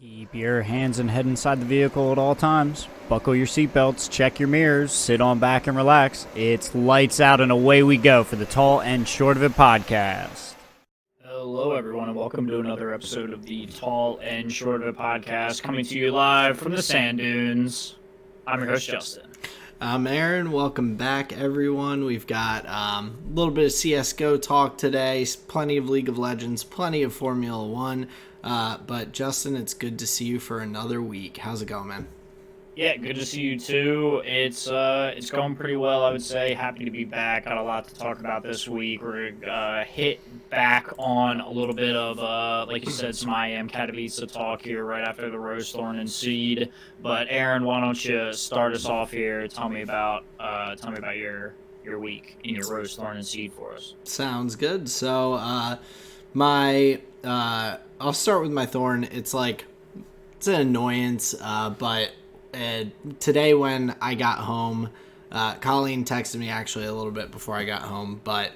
Keep your hands and head inside the vehicle at all times. Buckle your seatbelts, check your mirrors, sit on back and relax. It's lights out and away we go for the Tall and Short of It podcast. Hello, everyone, and welcome to another episode of the Tall and Short of It podcast, coming to you live from the sand dunes. I'm your host, Justin. I'm Aaron. Welcome back, everyone. We've got a little bit of CSGO talk today, plenty of League of Legends, plenty of Formula One. But Justin, it's good to see you for another week. How's it going, man? Yeah, good to see you too. It's going pretty well, I would say. Happy to be back. Got a lot to talk about this week. We're hit back on a little bit of like you said, some IM Katowice talk here right after the Rose Thorn and Seed. But Aaron, why don't you start us off here? Tell me about your week in your Rose Thorn and Seed for us. Sounds good. So I'll start with my Thorn. It's an annoyance, but today when I got home, Colleen texted me actually a little bit before I got home, but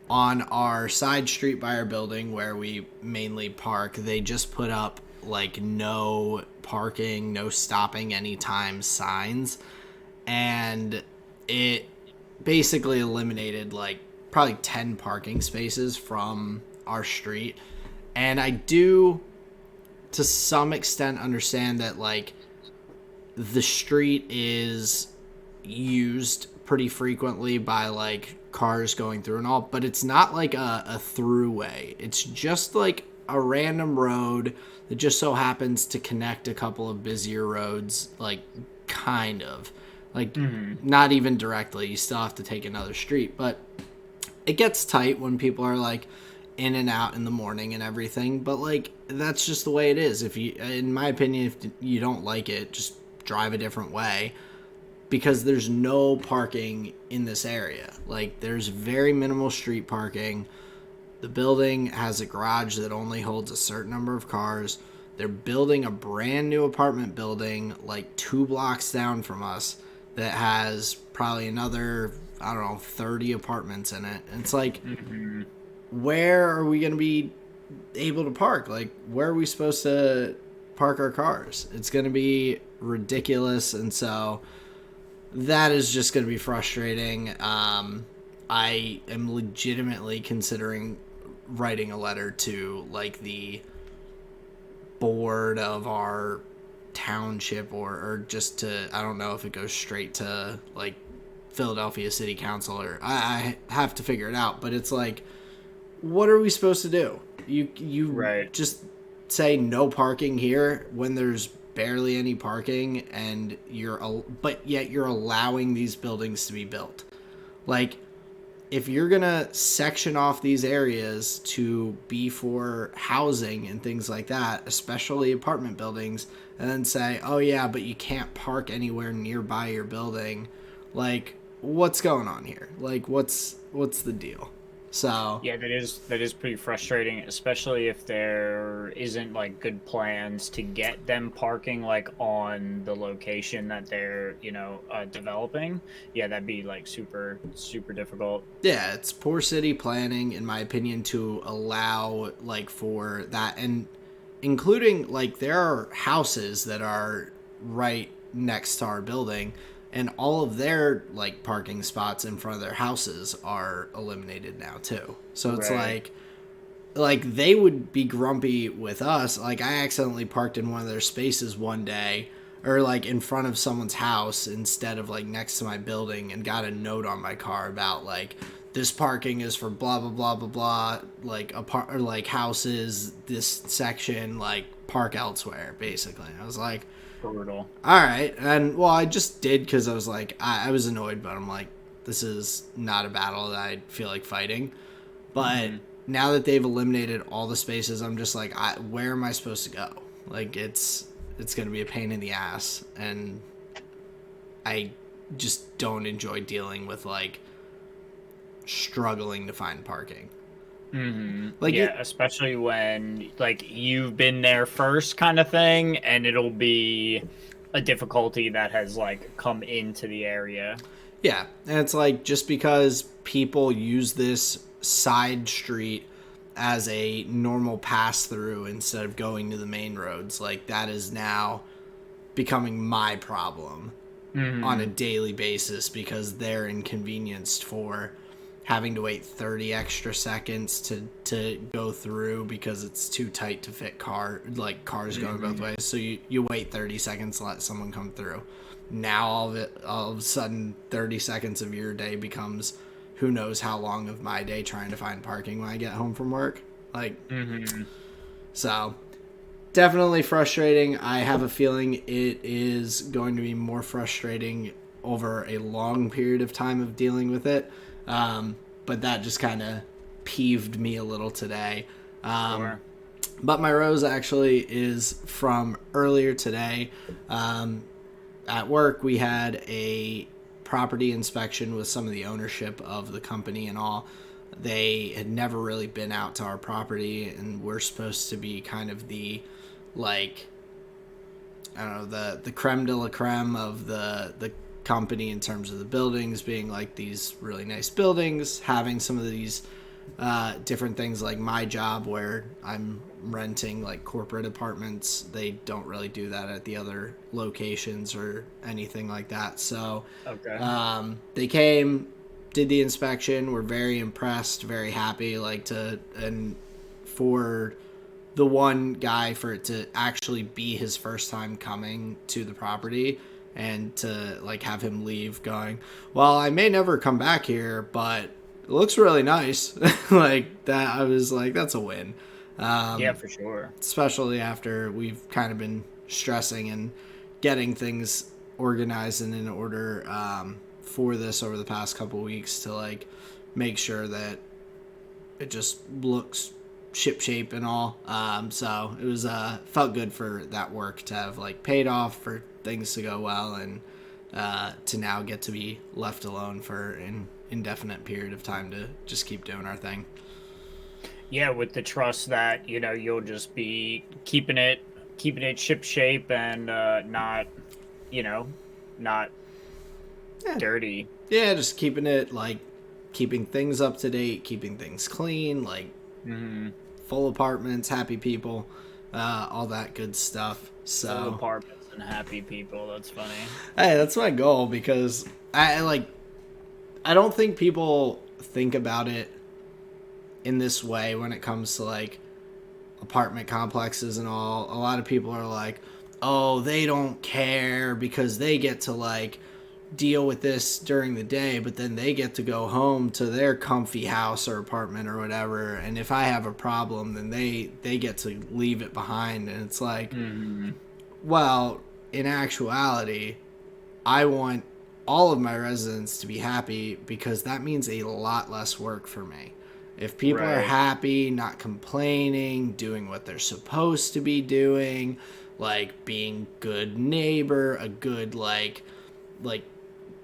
on our side street by our building where we mainly park, they just put up no parking, no stopping anytime signs, and it basically eliminated probably 10 parking spaces from our street. And I do to some extent understand that the street is used pretty frequently by cars going through and all, but it's not a throughway. It's just a random road that just so happens to connect a couple of busier roads, kind of not even directly. You still have to take another street, but it gets tight when people are in and out in the morning and everything, but that's just the way it is. If you, in my opinion, if you don't like it, just drive a different way, because there's no parking in this area. There's very minimal street parking. The building has a garage that only holds a certain number of cars. They're building a brand new apartment building 2 blocks down from us that has probably another, 30 apartments in it. And it's where are we going to be able to park? Where are we supposed to park our cars? It's going to be ridiculous, and so that is just going to be frustrating. I am legitimately considering writing a letter to the board of our township or just to, I don't know if it goes straight to Philadelphia City Council, or I have to figure it out, but it's what are we supposed to do? You right. Just say no parking here when there's barely any parking, and but yet you're allowing these buildings to be built. If you're gonna section off these areas to be for housing and things like that, especially apartment buildings, and then say, oh yeah, but you can't park anywhere nearby your building, what's going on here? What's the deal? So yeah, that is pretty frustrating, especially if there isn't good plans to get them parking on the location that they're developing. Yeah, that'd be super difficult. Yeah, it's poor city planning, in my opinion, to allow for that, and including there are houses that are right next to our building, and all of their parking spots in front of their houses are eliminated now too. So it's right. They would be grumpy with us. I accidentally parked in one of their spaces one day, or in front of someone's house instead of next to my building, and got a note on my car about this parking is for blah blah blah blah blah, houses, this section, park elsewhere, basically. I was Brutal. all right. And well, I just did because I was I was annoyed, but I'm this is not a battle that I feel like fighting. But now that they've eliminated all the spaces, I'm just where am I supposed to go? It's going to be a pain in the ass, and I just don't enjoy dealing with struggling to find parking. Yeah, especially when you've been there first kind of thing, and it'll be a difficulty that has come into the area. Yeah, and it's just because people use this side street as a normal pass through instead of going to the main roads. Like, that is now becoming my problem on a daily basis because they're inconvenienced for having to wait 30 extra seconds to go through because it's too tight to fit cars going both ways. So you wait 30 seconds to let someone come through. Now all of a sudden 30 seconds of your day becomes who knows how long of my day trying to find parking when I get home from work. Like, so definitely frustrating. I have a feeling it is going to be more frustrating over a long period of time of dealing with it. But that just kind of peeved me a little today. Sure. But my rose actually is from earlier today. At work, we had a property inspection with some of the ownership of the company and all. They had never really been out to our property, and we're supposed to be kind of the, like, I don't know, the creme de la creme of the company in terms of the buildings being like these really nice buildings, having some of these different things like my job where I'm renting like corporate apartments. They don't really do that at the other locations or anything like that. So they came, did the inspection, were very impressed, very happy, and for the one guy, for it to actually be his first time coming to the property and to like have him leave going, well, I may never come back here, but it looks really nice. Like that, I was like, that's a win. Yeah, for sure. Especially after we've kind of been stressing and getting things organized and in order for this over the past couple weeks to like make sure that it just looks ship shape and all. So it was felt good for that work to have like paid off, for things to go well, and to now get to be left alone for an indefinite period of time to just keep doing our thing. Yeah, with the trust that, you know, you'll just be keeping it ship shape and not, you know, not dirty. Yeah, just keeping it like keeping things up to date, keeping things clean, like full apartments, happy people, all that good stuff. So full apartments and happy people. That's funny. Hey, that's my goal, because I don't think people think about it in this way when it comes to like apartment complexes and all. A lot of people are like, oh, they don't care because they get to like deal with this during the day, but then they get to go home to their comfy house or apartment or whatever, and if I have a problem, then they get to leave it behind. And it's like, well, in actuality, I want all of my residents to be happy, because that means a lot less work for me. If people are happy, not complaining, doing what they're supposed to be doing, like being good neighbor, a good like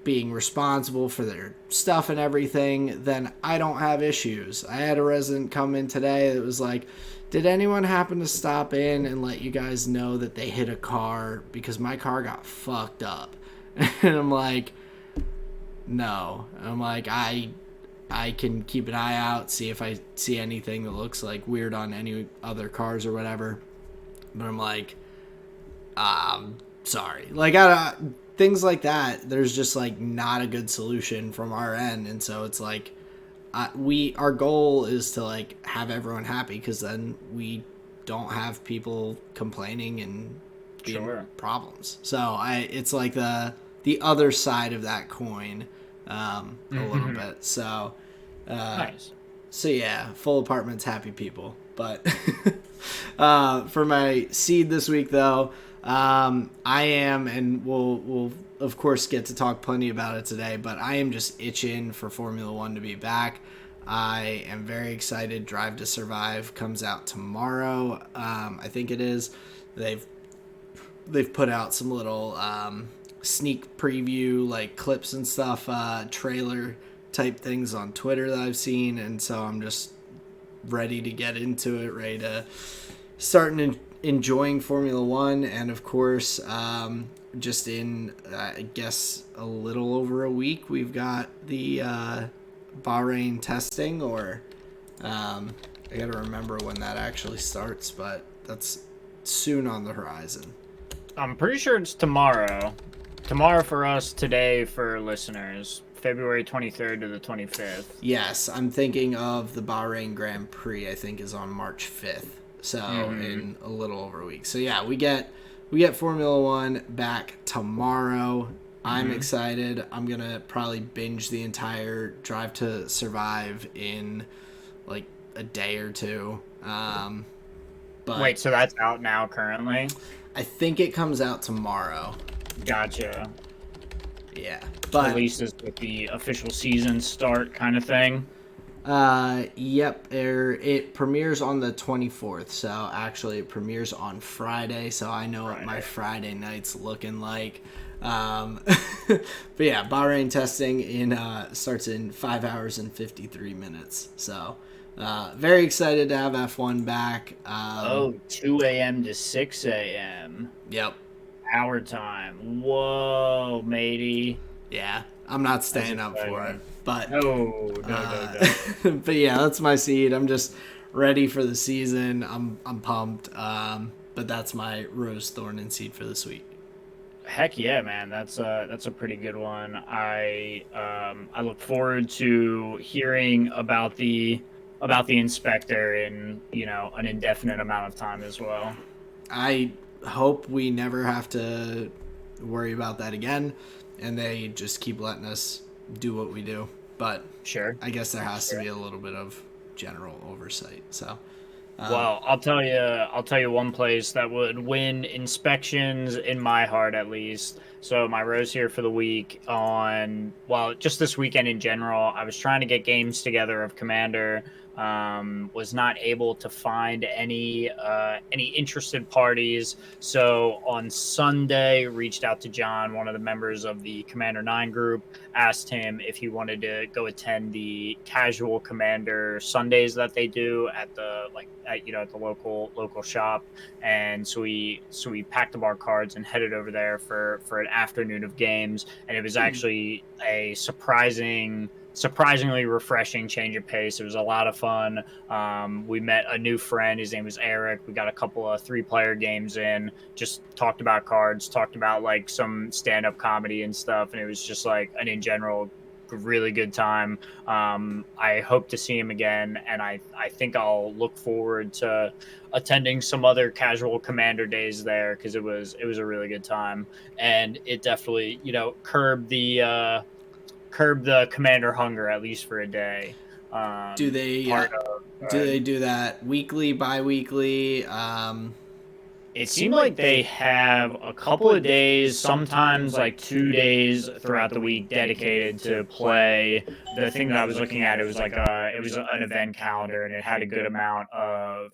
being responsible for their stuff and everything, then I don't have issues. I had a resident come in today that was like, did anyone happen to stop in and let you guys know that they hit a car because my car got fucked up? And I'm like, no. I'm like, I can keep an eye out, see if I see anything that looks like weird on any other cars or whatever. But I'm like, sorry. Like, things like that, there's just like not a good solution from our end. And so it's like, our goal is to like have everyone happy, because then we don't have people complaining and being problems. So it's like the other side of that coin, a little bit. So Nice. So yeah, full apartments, happy people. But for my seed this week, though, I am, and we'll of course get to talk plenty about it today, but I am just itching for Formula One to be back. I am very excited. Drive to Survive comes out tomorrow. I think it is. They've put out some little sneak preview, like clips and stuff, trailer type things on Twitter that I've seen, and so I'm just ready to get into it, ready to start enjoying Formula One. And of course, just in I guess a little over a week, we've got the Bahrain testing, or I gotta remember when that actually starts, but that's soon on the horizon. I'm pretty sure it's tomorrow. Tomorrow for us, today for listeners. February 23rd to the 25th. Yes, I'm thinking of the Bahrain Grand Prix, I think is on March 5th. So in a little over a week. So yeah, we get Formula 1 back tomorrow. I'm excited. I'm going to probably binge the entire Drive to Survive in like a day or two. But Wait, so that's out now currently? I think it comes out tomorrow. Gotcha. Yeah. But Releases with the official season start kind of thing. Yep, it premieres on the 24th, so actually it premieres on Friday, so I know what my Friday night's looking like. But yeah, Bahrain testing starts in 5 hours and 53 minutes, so very excited to have F1 back. 2 a.m. to 6 a.m. Yep. Hour time. Whoa, matey. Yeah, I'm not staying up for it. But no. but yeah, that's my seed. I'm just ready for the season. I'm pumped. But that's my Rose, Thorn, and seed for this week. Heck yeah, man! That's a pretty good one. I look forward to hearing about the inspector in an indefinite amount of time as well. I hope we never have to worry about that again, and they just keep letting us do what we do. But sure, I guess there has to be a little bit of general oversight. So, well, I'll tell you one place that would win inspections in my heart at least. So my rose here for the week just this weekend in general. I was trying to get games together of Commander. Was not able to find any interested parties. So on Sunday, reached out to John, one of the members of the Commander 9 group, asked him if he wanted to go attend the casual Commander Sundays that they do at the local shop. And so we packed up our cards and headed over there for an afternoon of games. And it was actually a surprisingly refreshing change of pace. It was a lot of fun. We met a new friend. His name was Eric. We got a couple of 3-player games in, just talked about cards, talked about like some stand-up comedy and stuff. And it was just like an in general really good time. I hope to see him again. And I think I'll look forward to attending some other casual Commander days there, because it was a really good time. And it definitely, curbed the Commander hunger, at least for a day. Do they do that weekly, bi-weekly? It seemed like they have a couple of days, sometimes like 2 days throughout the week dedicated to play. The thing that I was looking at, it was an event calendar, and it had a good amount of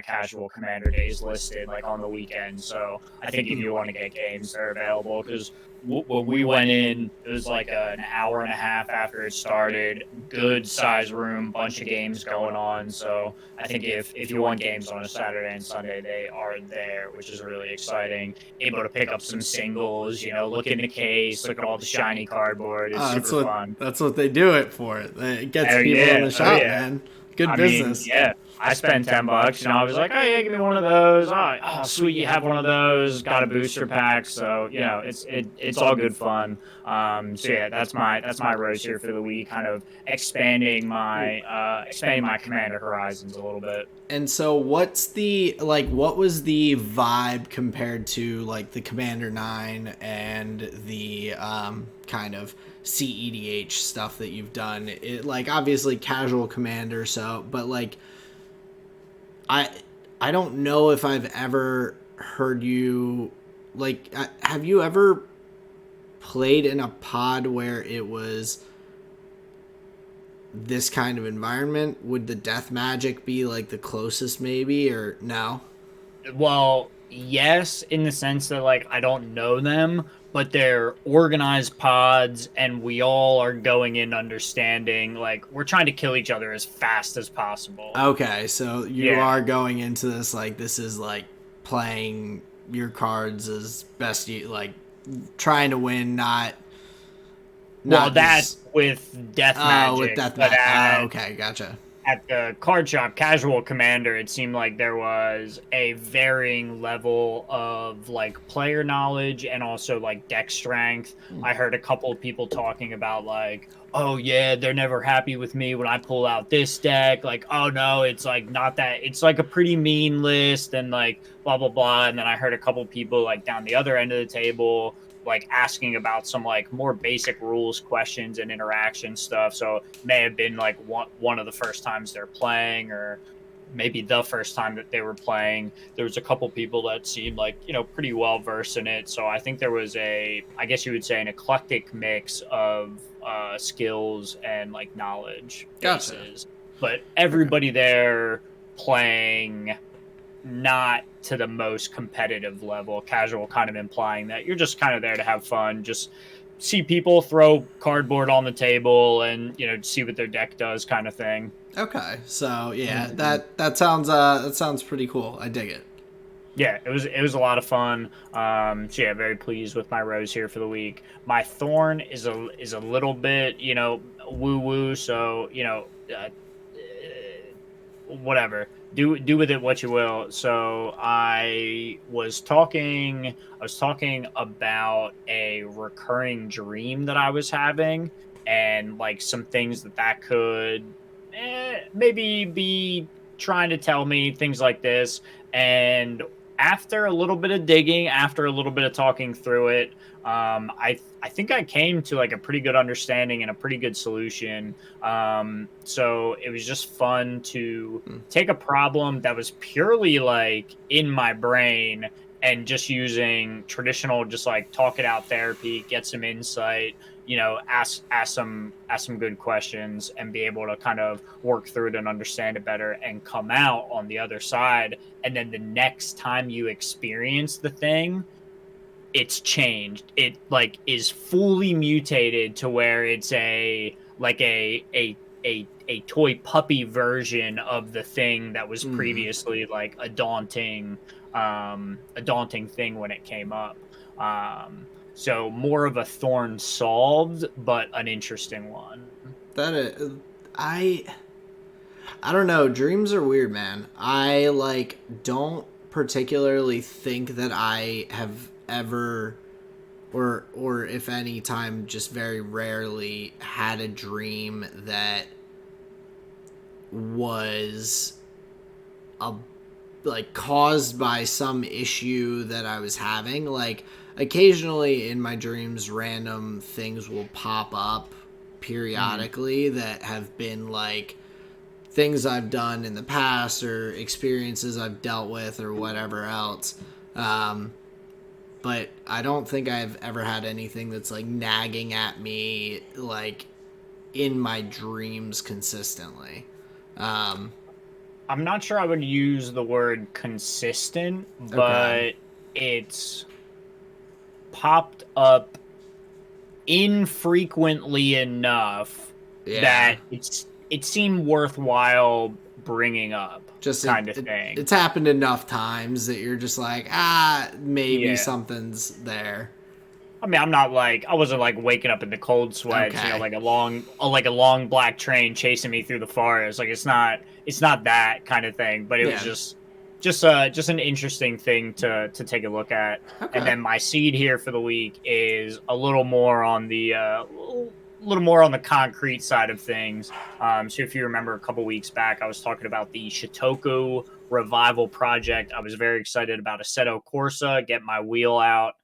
casual Commander days listed like on the weekend. So I think if you want to get games, they're available, because when we went in, it was like an hour and a half after it started. Good size room, bunch of games going on. So I think if you want games on a Saturday and Sunday, they are there, which is really exciting. Able to pick up some singles, look in the case, look at all the shiny cardboard. It's super fun. That's what they do it for. It gets people in the shop, man. Good business. I spent $10. I was like, oh yeah, give me one of those. Oh, sweet, you have one of those. Got a booster pack, so it's all good fun. So yeah, that's my rose here for the week. Kind of expanding my Commander horizons a little bit. And so, what was the vibe compared to like the Commander 9 and the kind of CEDH stuff that you've done? It, like, obviously casual Commander, but like I don't know if I've ever heard you, like, have you ever played in a pod where it was this kind of environment? Would the Death Magic be like the closest maybe, or no? Well, yes, in the sense that like I don't know them, but they're organized pods, and we all are going in understanding like we're trying to kill each other as fast as possible. Okay, so you are going into this like this is like playing your cards as best you like, trying to win, not well, that's with Death Magic. With Death Magic. Okay, gotcha. at the card shop Casual Commander, it seemed like there was a varying level of like player knowledge and also like deck strength. I heard a couple of people talking about like, oh yeah, they're never happy with me when I pull out this deck. Like, oh no, it's like not that, it's like a pretty mean list and like blah blah blah. And then I heard a couple of people like down the other end of the table like asking about some like more basic rules questions and interaction stuff. So may have been like one of the first times they're playing, or maybe the first time that they were playing. There was a couple people that seemed like, you know, pretty well versed in it. So I think there was I guess you would say, an eclectic mix of skills and like knowledge Gotcha. bases. But everybody there playing not to the most competitive level. Casual kind of implying that you're just kind of there to have fun, just see people throw cardboard on the table and, you know, see what their deck does, kind of thing. Okay, so yeah, Mm-hmm. that sounds pretty cool. I dig it. Yeah, it was a lot of fun. So yeah, very pleased with my rose here for the week. My thorn is a little bit, you know, woo woo. So, you know, whatever, do with it what you will. So I was talking about a recurring dream that I was having, and like some things that could maybe be trying to tell me, things like this. And after a little bit of digging, after a little bit of talking through it, I think I came to like a pretty good understanding and a pretty good solution. So it was just fun to Hmm. take a problem that was purely like in my brain and just using traditional, just like talk it out therapy, get some insight, you know, ask some good questions and be able to kind of work through it and understand it better and come out on the other side. And then the next time you experience the thing, it's changed. It like is fully mutated to where it's a like a toy puppy version of the thing that was Mm. previously like a daunting thing when it came up. So more of a thorn solved, but an interesting one. That is, I I don't know. Dreams are weird, man. I like don't particularly think that I have ever or if any time, just very rarely had a dream that was a like caused by some issue that I was having. Like occasionally in my dreams random things will pop up Mm-hmm. periodically that have been like things I've done in the past or experiences I've dealt with or whatever else. Um, but I don't think I've ever had anything that's like nagging at me like in my dreams consistently. Um, I'm not sure I would use the word consistent, okay. but it's popped up infrequently enough Yeah. that it seemed worthwhile bringing up, Just kind of thing. it's happened enough times that you're just like, ah, maybe Yeah. something's there. I mean, I'm not like, I wasn't like waking up in the cold sweats, you know, Okay. like a long black train chasing me through the forest. Like it's not that kind of thing, but it was Yeah. just an interesting thing to take a look at. And Okay. then my seed here for the week is a little more on the little more on the concrete side of things. So if you remember a couple weeks back, I was talking about the Shitoku revival project. I was very excited about Assetto Corsa, get my wheel out,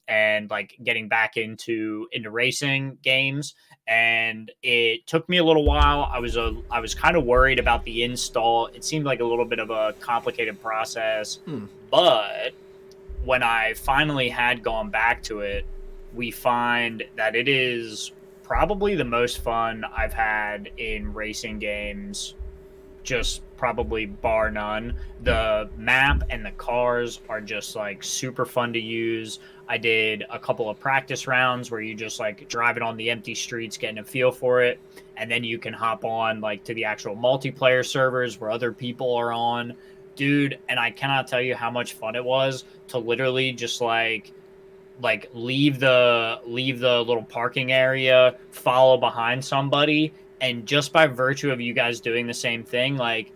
and like getting back into racing games. And it took me a little while. I was kind of worried about the install. It seemed like a little bit of a complicated process, Hmm. but when I finally had gone back to it, we find that it is probably the most fun I've had in racing games, just probably bar none. The map and the cars are just like super fun to use. I did a couple of practice rounds where you just like driving on the empty streets, getting a feel for it. And then you can hop on like to the actual multiplayer servers where other people are on. Dude, and I cannot tell you how much fun it was to literally just like leave the little parking area, follow behind somebody, And just by virtue of you guys doing the same thing, like,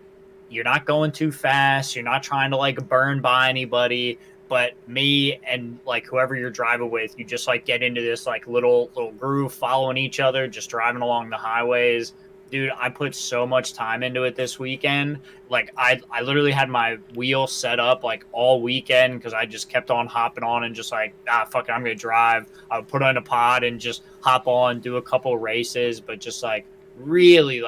you're not going too fast, you're not trying to like burn by anybody, but me and like whoever you're driving with, you just like get into this like little groove following each other, just driving along the highways. Dude, I put so much time into it this weekend. Like I literally had my wheel set up like all weekend because I just kept on hopping on and just like, fuck it, I'm gonna drive. I would put on a pod and just hop on, do a couple races, but just like really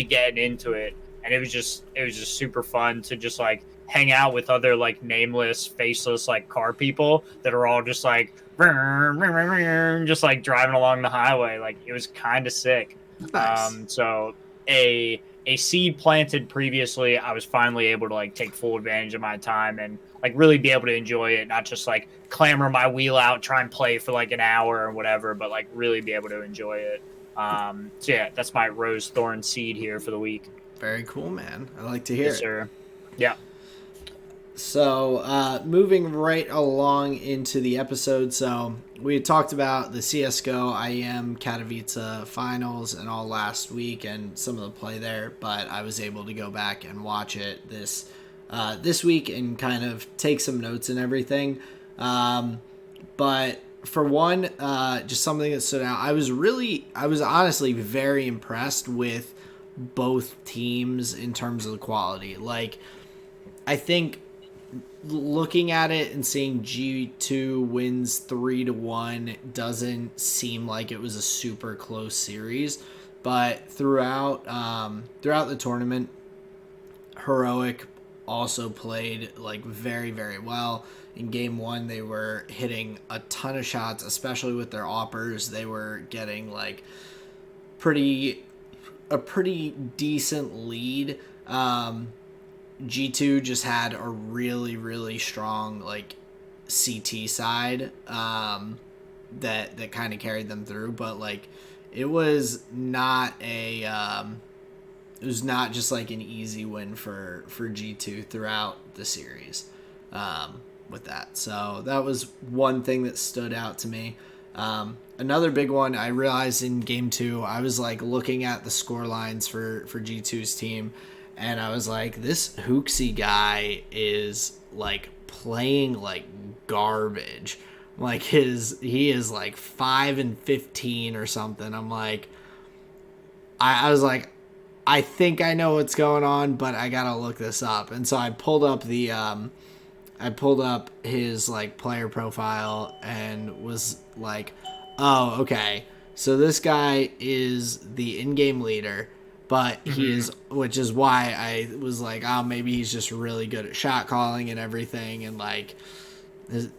getting into it. And it was just super fun to just like hang out with other like nameless, faceless like car people that are all just like just like driving along the highway. Like it was kind of sick. Nice. So a seed planted previously, I was finally able to like take full advantage of my time and like really be able to enjoy it, not just like clamor my wheel out, try and play for like an hour or whatever, but like really be able to enjoy it. So yeah, that's my rose thorn seed here for the week. Very cool, man. I like to hear Yes, it. sir. Yeah. So, moving right along into the episode. So, we had talked about the CSGO IEM Katowice finals and all last week and some of the play there, but I was able to go back and watch it this week and kind of take some notes and everything. But for one, just something that stood out, I was honestly very impressed with both teams in terms of the quality. Like, I think looking at it and seeing G2 wins 3-1 doesn't seem like it was a super close series, but throughout the tournament, Heroic also played like very, very well. In game one, they were hitting a ton of shots, especially with their oppers. They were getting like a pretty decent lead. G2 just had a really, really strong like CT side that kind of carried them through, but like it was not just like an easy win for G2 throughout the series with that. So that was one thing that stood out to me. Another big one, I realized in game two, I was like looking at the score lines for G2's team, and I was like, this Hooksy guy is like playing like garbage. Like he is like 5-15 or something. I'm like, I was like, I think I know what's going on, but I gotta look this up. And so I pulled up his like player profile and was like, oh, okay. So this guy is the in-game leader, but he is, which is why I was like, oh, maybe he's just really good at shot calling and everything, and like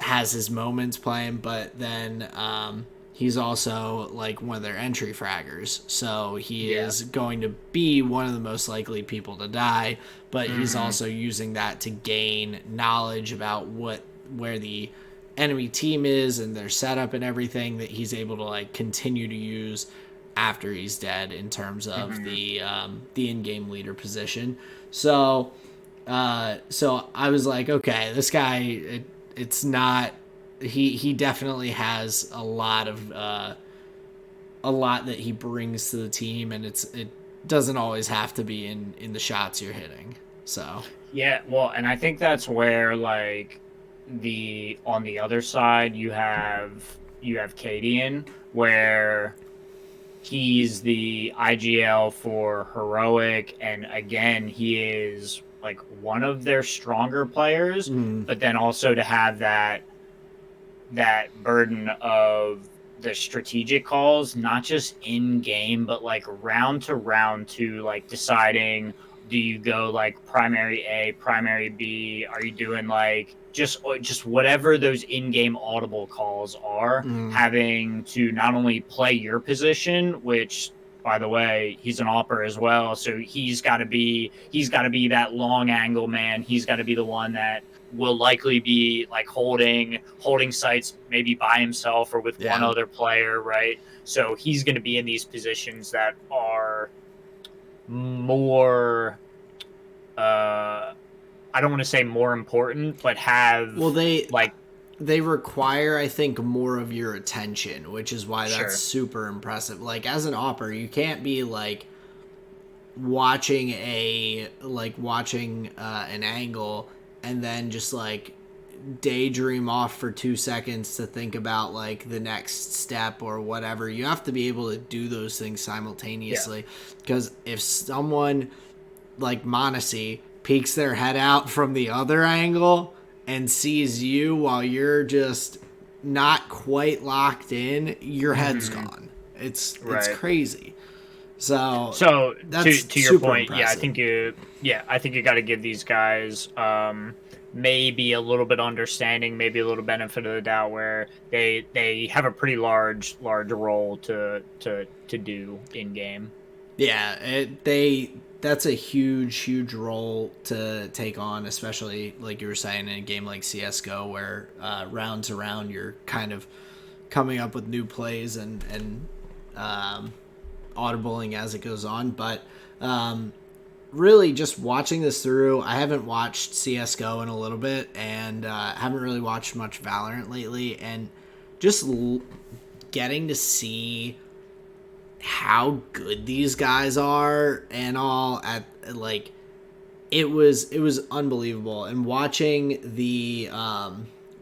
has his moments playing. But then he's also like one of their entry fraggers, so he is going to be one of the most likely people to die. But he's also using that to gain knowledge about where the enemy team is and their setup and everything that he's able to like continue to use after he's dead in terms of the in-game leader position. So I was like, okay, this guy, it's not, he definitely has a lot that he brings to the team, and it doesn't always have to be in the shots you're hitting. So Yeah, well, and I think that's where like on the other side you have Cadian, where he's the IGL for Heroic, and again, he is like one of their stronger players, but then also to have that burden of the strategic calls, not just in game, but like round to round to like deciding, do you go like primary A, primary B? Are you doing like just whatever those in-game audible calls are, having to not only play your position, which by the way, he's an opper as well, so he's got to be that long angle man. He's got to be the one that will likely be like holding sites maybe by himself or with one other player, right? So he's going to be in these positions that are more I don't want to say more important, but have they require, I think, more of your attention, which is why that's Sure. super impressive. Like, as an opper, you can't be like watching an angle and then just like daydream off for 2 seconds to think about like the next step or whatever. You have to be able to do those things simultaneously, because if someone like Monesi peeks their head out from the other angle and sees you while you're just not quite locked in, your head's gone. It's crazy. So that's to your point, impressive. I think you got to give these guys maybe a little bit understanding, maybe a little benefit of the doubt, where they have a pretty large role to do in game. Yeah, that's a huge role to take on, especially like you were saying in a game like CS:GO, where round to round you're kind of coming up with new plays and audibling as it goes on. But really, just watching this through, I haven't watched CS:GO in a little bit, and haven't really watched much Valorant lately, and just getting to see how good these guys are and all at like it was unbelievable. And watching the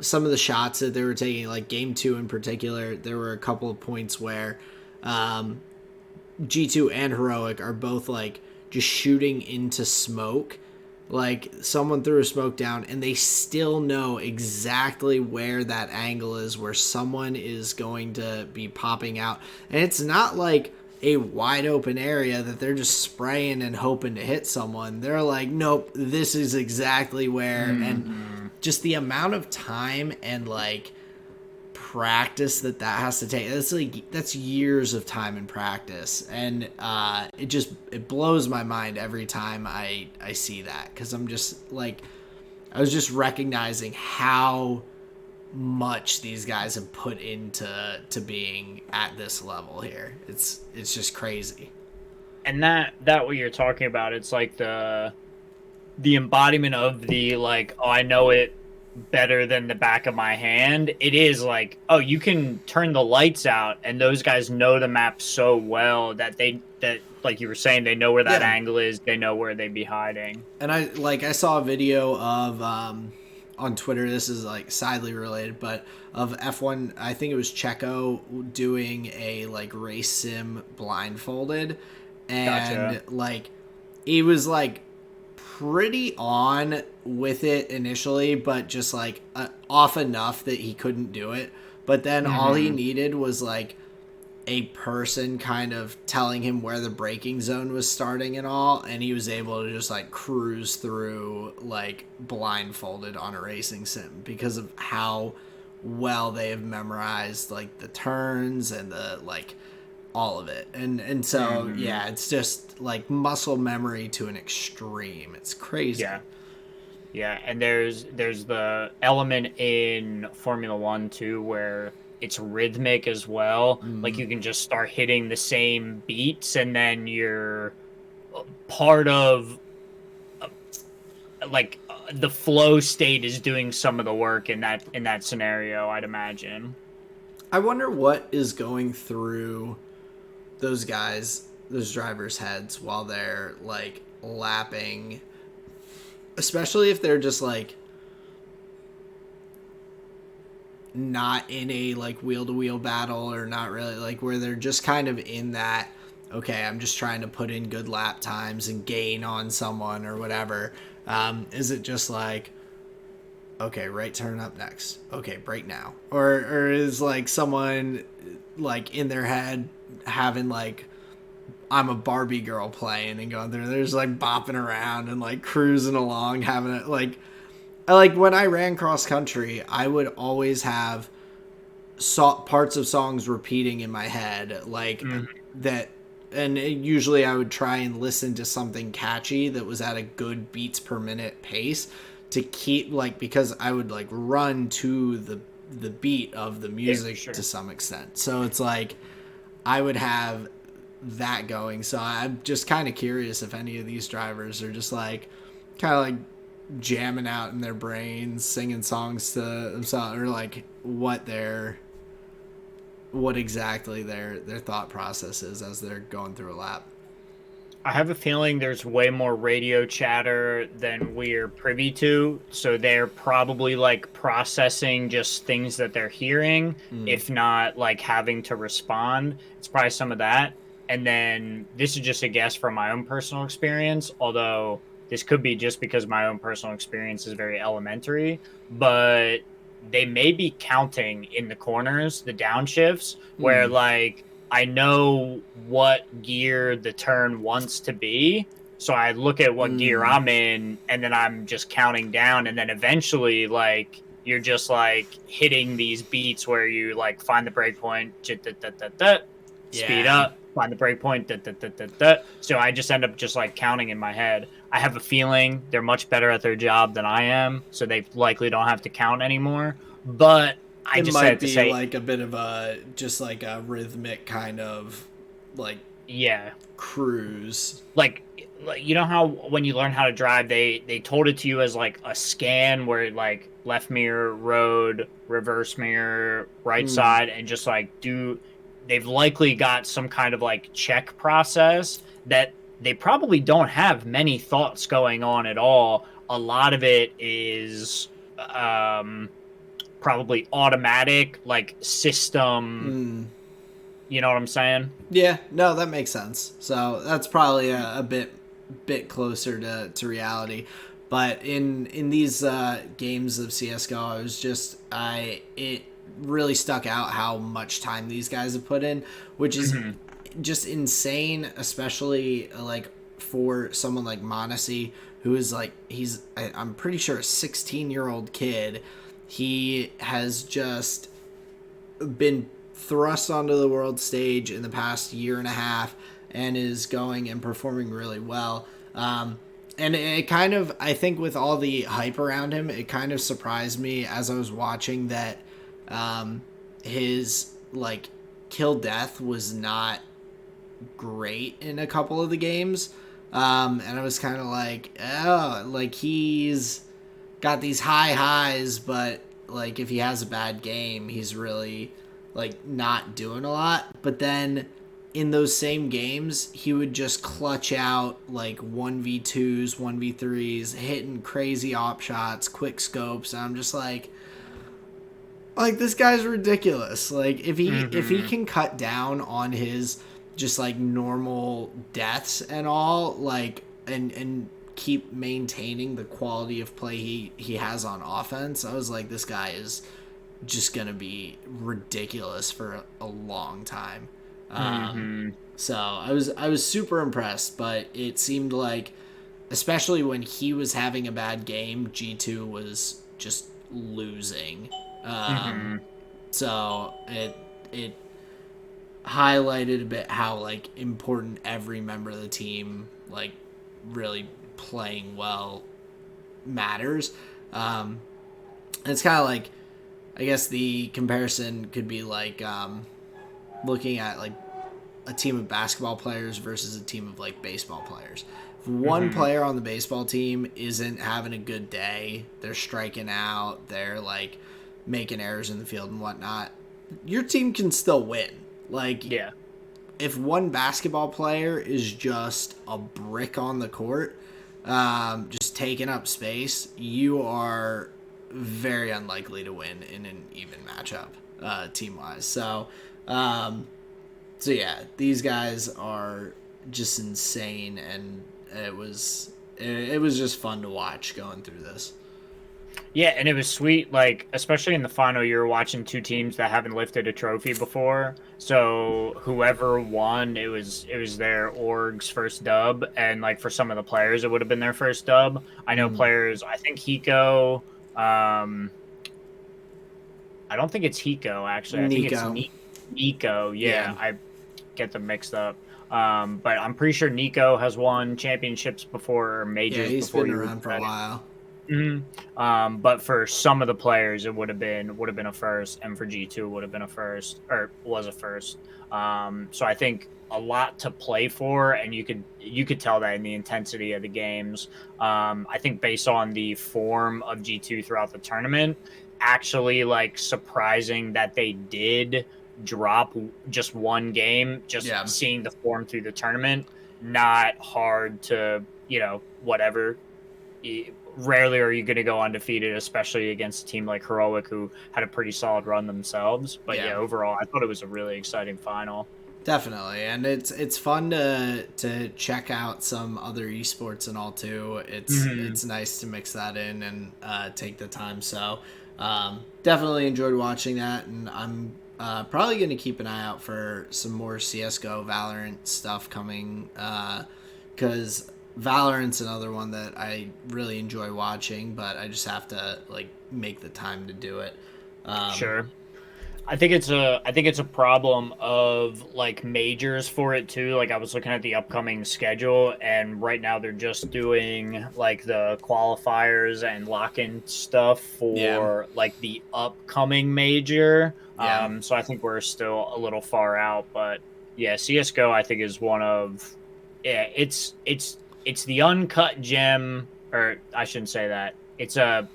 some of the shots that they were taking, like game 2 in particular, there were a couple of points where G2 and Heroic are both like just shooting into smoke. Like someone threw a smoke down and they still know exactly where that angle is, where someone is going to be popping out. And it's not like a wide open area that they're just spraying and hoping to hit someone. They're like, nope, this is exactly where. And just the amount of time and like practice that has to take, that's years of time and practice. And it blows my mind every time I see that, because I'm just like, I was just recognizing how much these guys have put into being at this level here. It's just crazy. And that what you're talking about, it's like the embodiment of the like, oh, I know it better than the back of my hand. It is like, oh, you can turn the lights out, and those guys know the map so well that like you were saying, they know where that angle is, they know where they'd be hiding. And I saw a video of on Twitter, this is like sidely related, but of F1, I think it was Checo doing a like race sim blindfolded, and like he was like pretty on with it initially, but just like off enough that he couldn't do it. But then all he needed was like a person kind of telling him where the braking zone was starting and all, and he was able to just like cruise through like blindfolded on a racing sim, because of how well they have memorized like the turns and the like all of it. And so yeah, it's just like muscle memory to an extreme. It's crazy. Yeah, and there's the element in Formula 1 too, where it's rhythmic as well. Like you can just start hitting the same beats, and then you're part of like the flow state is doing some of the work in that scenario, I'd imagine. I wonder what is going through those drivers' heads while they're like lapping, especially if they're just like not in a like wheel-to-wheel battle, or not really, like where they're just kind of in that, okay, I'm just trying to put in good lap times and gain on someone or whatever. Is it just like, okay, right turn up next, okay, brake now, or is like someone like in their head having like, I'm a Barbie girl playing and going through, there's like bopping around and like cruising along, having it like when I ran cross country, I would always have parts of songs repeating in my head, like that. And usually I would try and listen to something catchy that was at a good beats per minute pace to keep like, because I would like run to the beat of the music to some extent. So it's like I would have that going. So I'm just kind of curious if any of these drivers are just like kind of like jamming out in their brains, singing songs to themselves, or like what exactly their thought process is as they're going through a lap. I have a feeling there's way more radio chatter than we're privy to, so they're probably like processing just things that they're hearing, if not like having to respond. It's probably some of that. And then this is just a guess from my own personal experience, although this could be just because my own personal experience is very elementary, but they may be counting in the corners, the downshifts, where like I know what gear the turn wants to be. So I look at what gear I'm in, and then I'm just counting down. And then eventually, like, you're just like hitting these beats where you like find the breakpoint, speed up, find the breakpoint, so I just end up just like counting in my head. I have a feeling they're much better at their job than I am, so they likely don't have to count anymore. But I just might had to be say, like a bit of a just like a rhythmic kind of like yeah, cruise. like you know how when you learn how to drive, they told it to you as like a scan where like left mirror, road, reverse mirror, right side, and just like do. They've likely got some kind of like check process that they probably don't have many thoughts going on at all. A lot of it is probably automatic, like system. You know what I'm saying? Yeah, no, that makes sense. So that's probably a bit closer to reality. But in these games of CS:GO, it really stuck out how much time these guys have put in, which is just insane, especially like for someone like Monesi, who is like I'm pretty sure a 16-year-old kid. He has just been thrust onto the world stage in the past year and a half and is going and performing really well. And it kind of, I think with all the hype around him, it kind of surprised me as I was watching that his like kill death was not great in a couple of the games. And I was kind of like, oh, like he's got these high highs, but like if he has a bad game, he's really like not doing a lot. But then in those same games, he would just clutch out like 1v2s, 1v3s, hitting crazy op shots, quick scopes, and I'm just like this guy's ridiculous. Like if he can cut down on his just like normal deaths and all, like and keep maintaining the quality of play he has on offense, I was like, this guy is just gonna be ridiculous for a long time. So I was super impressed, but it seemed like, especially when he was having a bad game, G2 was just losing. So it highlighted a bit how like important every member of the team, like really playing well, matters. It's kind of like, I guess the comparison could be like looking at like a team of basketball players versus a team of like baseball players. If one player on the baseball team isn't having a good day, they're striking out, they're like making errors in the field and whatnot, your team can still win. Like, Yeah. if one basketball player is just a brick on the court, just taking up space, you are very unlikely to win in an even matchup, team-wise. So yeah, these guys are just insane, and it was just fun to watch going through this. Yeah, and it was sweet, like, especially in the final, you were watching two teams that haven't lifted a trophy before. So whoever won, it was their org's first dub, and like for some of the players, it would have been their first dub. I know players. I think Hiko. I don't think it's Hiko actually. I think it's Nico. Yeah, I get them mixed up. But I'm pretty sure Nico has won championships before, or majors. Yeah, he's before been around for a while. But for some of the players, it would have been a first, and for G2 would have been a first, or was a first. So I think a lot to play for, and you could tell that in the intensity of the games. I think based on the form of G2 throughout the tournament, actually like surprising that they did drop just one game, just Yeah. seeing the form through the tournament, not hard to, whatever. Rarely are you going to go undefeated, especially against a team like Heroic, who had a pretty solid run themselves. But Yeah. yeah, overall, I thought it was a really exciting final. Definitely, and it's fun to check out some other esports and all too. It's nice to mix that in and take the time. So definitely enjoyed watching that, and I'm probably going to keep an eye out for some more CS:GO, Valorant stuff coming because Valorant's another one that I really enjoy watching, but I just have to like make the time to do it. Sure. I think it's a problem of like majors for it too. Like I was looking at the upcoming schedule, and right now they're just doing like the qualifiers and lock-in stuff Yeah, for like the upcoming major. yeah. So I think we're still a little far out, but yeah, CS:GO I think is one of, yeah, it's the uncut gem, or I shouldn't say that. It's a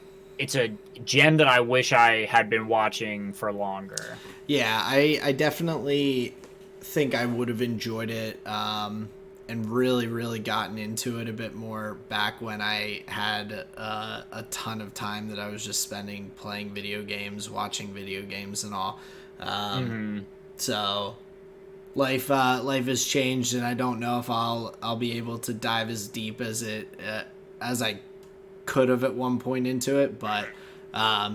gem that I wish I had been watching for longer. Yeah, I definitely think I would have enjoyed it and really, really gotten into it a bit more back when I had a ton of time that I was just spending playing video games, watching video games, and all. Um, Hmm. so life has changed, and I don't know if I'll be able to dive as deep as I could have at one point into it, but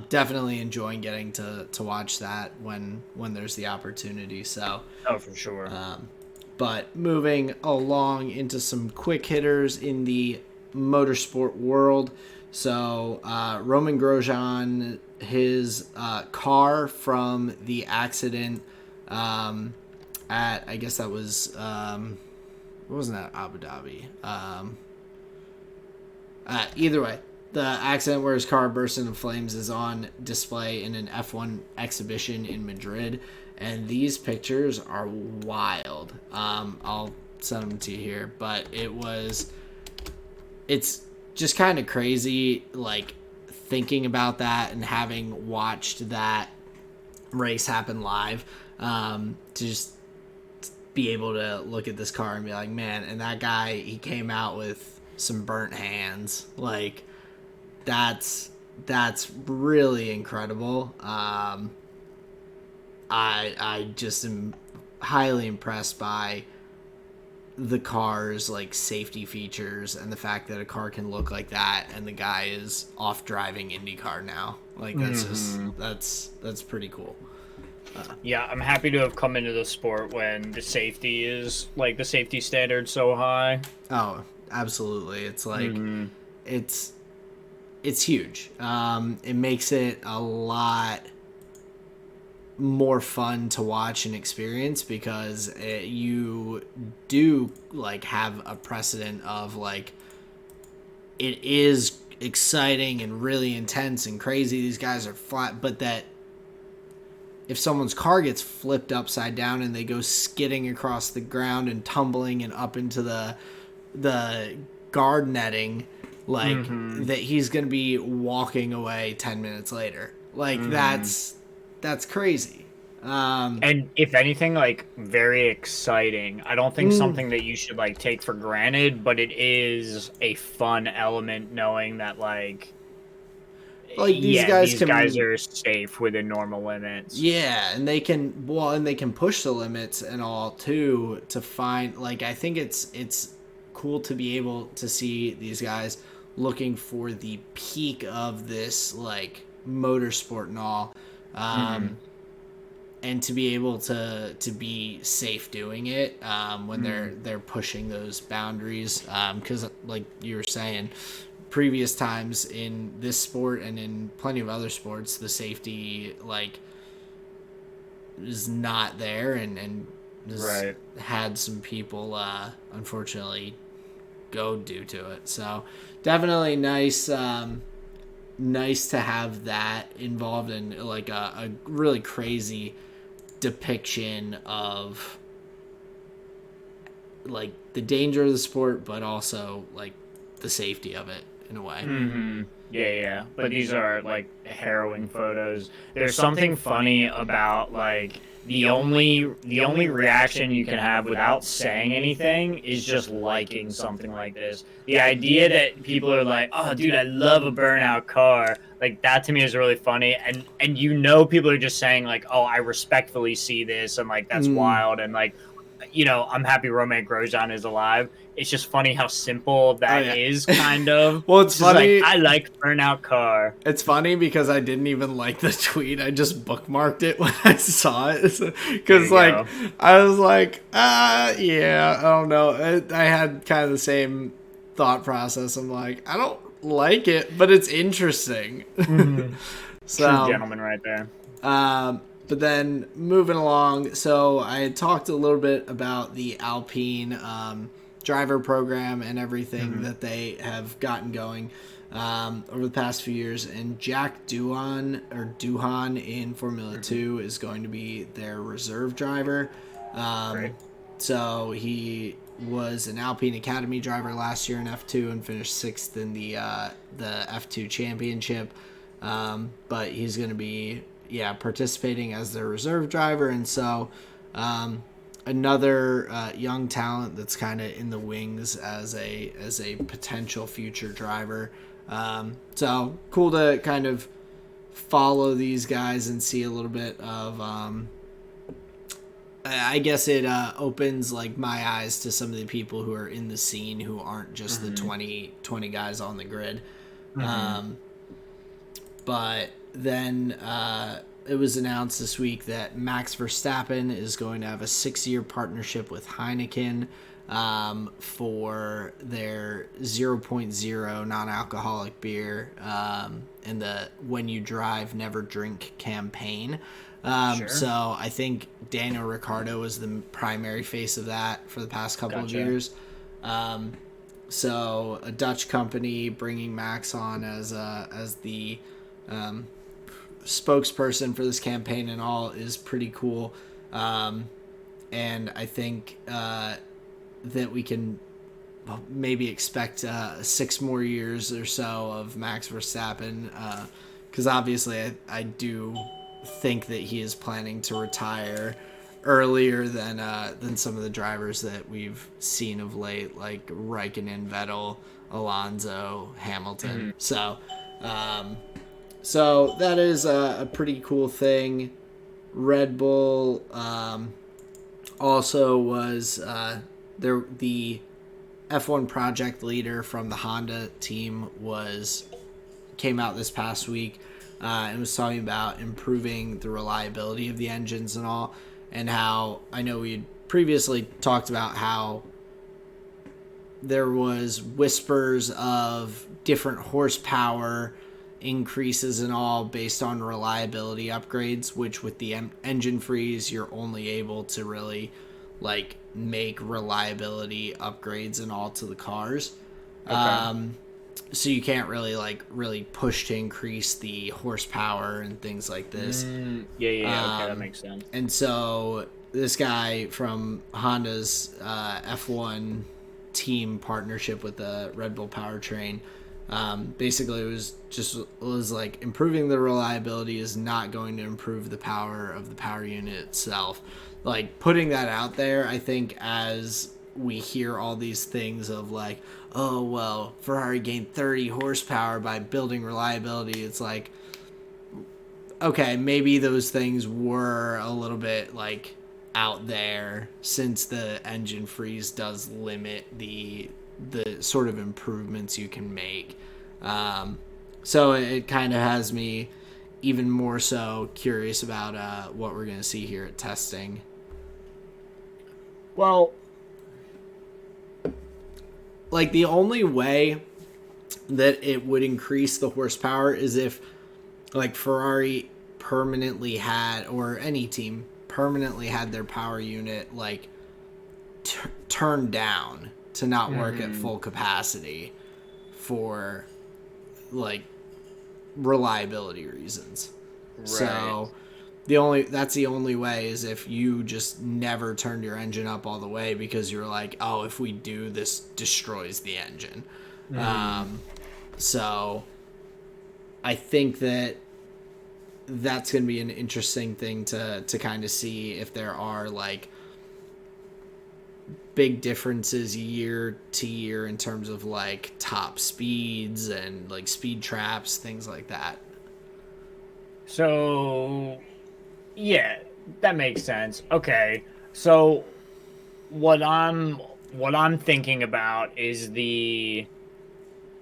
definitely enjoying getting to watch that when there's the opportunity. So, Oh, for sure. but moving along into some quick hitters in the motorsport world. So Roman Grosjean, his car from the accident at, I guess that was it wasn't at Abu Dhabi. Either way, the accident where his car burst into flames is on display in an F1 exhibition in Madrid, and these pictures are wild. I'll send them to you here, but it's just kind of crazy, like thinking about that and having watched that race happen live, to just be able to look at this car and be like, man, and that guy, he came out with some burnt hands. Like that's really incredible. I just am highly impressed by the car's like safety features and the fact that a car can look like that and the guy is off driving IndyCar now. Like that's just that's pretty cool. Yeah, I'm happy to have come into the sport when the safety standard so high. Oh, absolutely. It's like Hmm. it's it's huge. It makes it a lot more fun to watch and experience because you do like have a precedent of like it is exciting and really intense and crazy. These guys are flat, but that if someone's car gets flipped upside down and they go skidding across the ground and tumbling and up into the guard netting, like that he's gonna be walking away 10 minutes later. Like that's crazy. And if anything, like very exciting. I don't think something that you should like take for granted, but it is a fun element knowing that like, like these yeah, guys these guys can, are safe within normal limits. yeah, and they can, well, and they can push the limits and all too to find, like, I think it's cool to be able to see these guys looking for the peak of this like motorsport and all. Hmm. And to be able to be safe doing it when Hmm. they're pushing those boundaries, because like you were saying, previous times in this sport and in plenty of other sports, the safety like is not there, and has Right. had some people unfortunately go due to it. So definitely nice nice to have that involved in like a really crazy depiction of like the danger of the sport, but also like the safety of it in a way. Mm-hmm. Yeah. But these are like harrowing photos. There's something funny about like the only reaction you can have without saying anything is just liking something like this. The idea that people are like, "Oh, dude, I love a burnout car." Like that to me is really funny, and people are just saying like, "Oh, I respectfully see this," and like that's wild, and like, I'm happy Romain Grosjean is alive. It's just funny how simple that is, kind of. Well, it's just funny. Like, I like burnout car. It's funny because I didn't even like the tweet. I just bookmarked it when I saw it. Because, like, I was like, yeah, I don't know. I had kind of the same thought process. I'm like, I don't like it, but it's interesting. Mm-hmm. True gentleman right there. But then moving along, so I had talked a little bit about the Alpine driver program and everything that they have gotten going over the past few years. And Jack Doohan in Formula 2 is going to be their reserve driver. Great. So he was an Alpine Academy driver last year in F2 and finished 6th in the F2 championship. But he's going to be participating as their reserve driver, and so another young talent that's kind of in the wings as a potential future driver. So cool to kind of follow these guys and see a little bit of I guess it opens like my eyes to some of the people who are in the scene who aren't just the 20 guys on the grid. But then it was announced this week that Max Verstappen is going to have a 6-year partnership with Heineken for their 0.0 non-alcoholic beer and the When You Drive, Never Drink campaign. So I think Daniel Ricciardo was the primary face of that for the past couple of years. So a Dutch company bringing Max on as the spokesperson for this campaign and all is pretty cool. And I think that we can maybe expect 6 more years or so of Max Verstappen, because obviously I do think that he is planning to retire earlier than some of the drivers that we've seen of late, like Raikkonen, Vettel, Alonso, Hamilton. So that is a pretty cool thing. Red Bull also was the F1 project leader from the Honda team came out this past week and was talking about improving the reliability of the engines and all, and how I know we had previously talked about how there was whispers of different horsepower increases and all based on reliability upgrades, which with the engine freeze you're only able to really like make reliability upgrades and all to the cars. So you can't really push to increase the horsepower and things like this. Okay, that makes sense. And so this guy from Honda's F1 team partnership with the Red Bull powertrain, basically it was like improving the reliability is not going to improve the power of the power unit itself. Like putting that out there, I think as we hear all these things of like, oh well, Ferrari gained 30 horsepower by building reliability, it's like, okay, maybe those things were a little bit like out there, since the engine freeze does limit the sort of improvements you can make. So it kind of has me even more so curious about what we're going to see here at testing. Well, like the only way that it would increase the horsepower is if like Ferrari permanently had, or any team permanently had, their power unit like turned down to not work at full capacity for like reliability reasons. Right. So that's the only way is if you just never turned your engine up all the way because you're like, oh, if we do, this destroys the engine. So I think that's going to be an interesting thing to kind of see if there are like big differences year to year in terms of like top speeds and like speed traps, things like that. So, yeah, that makes sense. Okay, so what I'm thinking about is the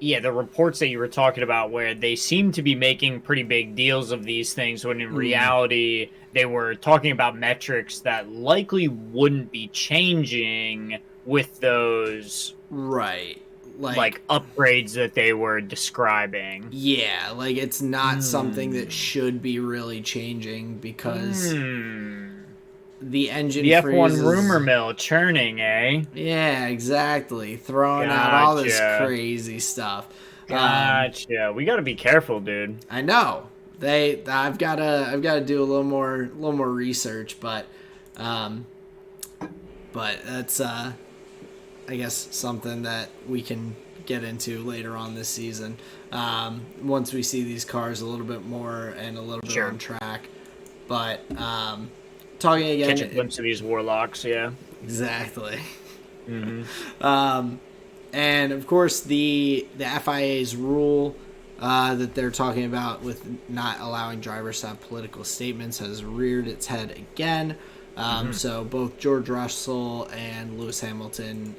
reports that you were talking about where they seem to be making pretty big deals of these things when in reality they were talking about metrics that likely wouldn't be changing with those Right. like upgrades that they were describing. Yeah, like it's not something that should be really changing because the engine The freezes. F1 rumor mill churning, eh? Yeah, exactly. Throwing out all this crazy stuff. Gotcha. We got to be careful, dude. I know. I've got to do a little more research, but that's I guess something that we can get into later on this season. Once we see these cars a little bit more and a little bit on track. But talking again, catch a glimpse of these warlocks, yeah. Exactly. And of course, the FIA's rule that they're talking about with not allowing drivers to have political statements has reared its head again. So both George Russell and Lewis Hamilton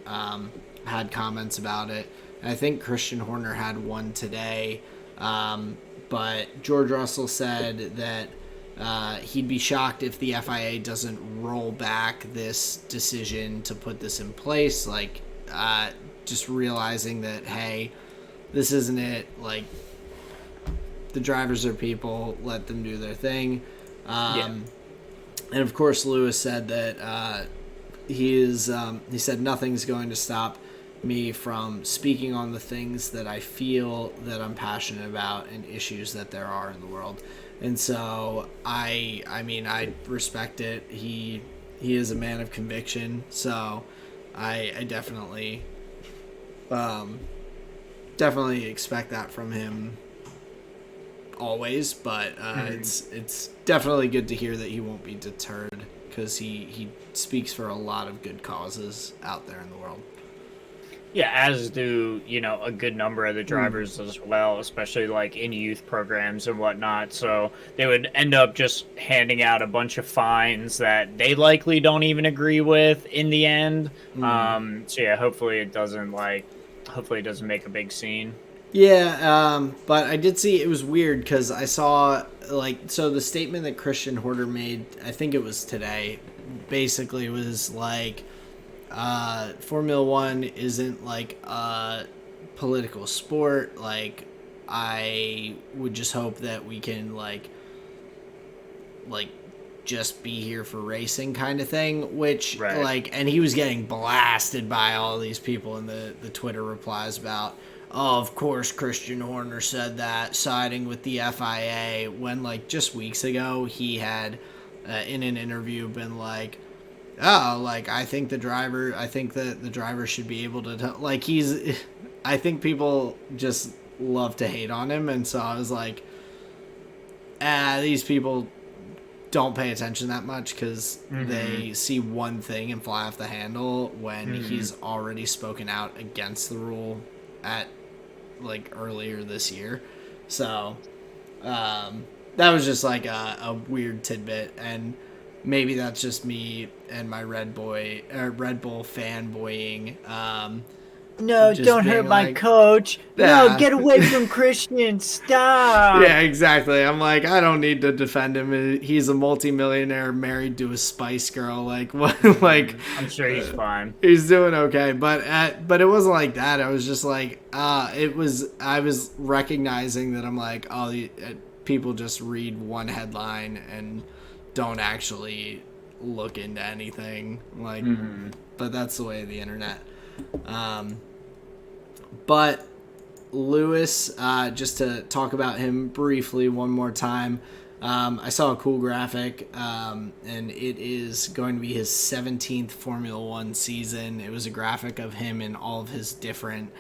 had comments about it. And I think Christian Horner had one today. But George Russell said that he'd be shocked if the FIA doesn't roll back this decision to put this in place. Like, just realizing that, hey, this isn't it. Like, the drivers are people. Let them do their thing. And of course, Lewis said that he said nothing's going to stop me from speaking on the things that I feel that I'm passionate about and issues that there are in the world. And so I mean, I respect it. He is a man of conviction. So I definitely expect that from him always, but it's definitely good to hear that he won't be deterred because he speaks for a lot of good causes out there in the world. Yeah, as do, a good number of the drivers as well, especially like in youth programs and whatnot. So they would end up just handing out a bunch of fines that they likely don't even agree with in the end. So yeah, hopefully it doesn't make a big scene. Yeah, but I did see it was weird because I saw so the statement that Christian Horner made, I think it was today, basically was like, Formula One isn't like a political sport. Like, I would just hope that we can like just be here for racing kind of thing, which and he was getting blasted by all these people in the Twitter replies about, oh, of course Christian Horner said that, siding with the FIA, when like just weeks ago he had in an interview been like, oh, like I think that the driver should be able to I think people just love to hate on him, and so I was like, these people don't pay attention that much because they see one thing and fly off the handle when he's already spoken out against the rule at like earlier this year. So that was just like a weird tidbit, and maybe that's just me and my Red Bull fanboying. No, don't hurt my coach. No, get away from Christian. Stop. Yeah, exactly. I'm like, I don't need to defend him. He's a multimillionaire married to a Spice Girl. Like, what? Like, I'm sure he's fine. He's doing okay. But it wasn't like that. I was just like, I was recognizing that I'm like, oh, people just read one headline and don't actually look into anything. Like, but that's the way of the internet. But Lewis, just to talk about him briefly one more time. I saw a cool graphic, and it is going to be his 17th Formula One season. It was a graphic of him in all of his different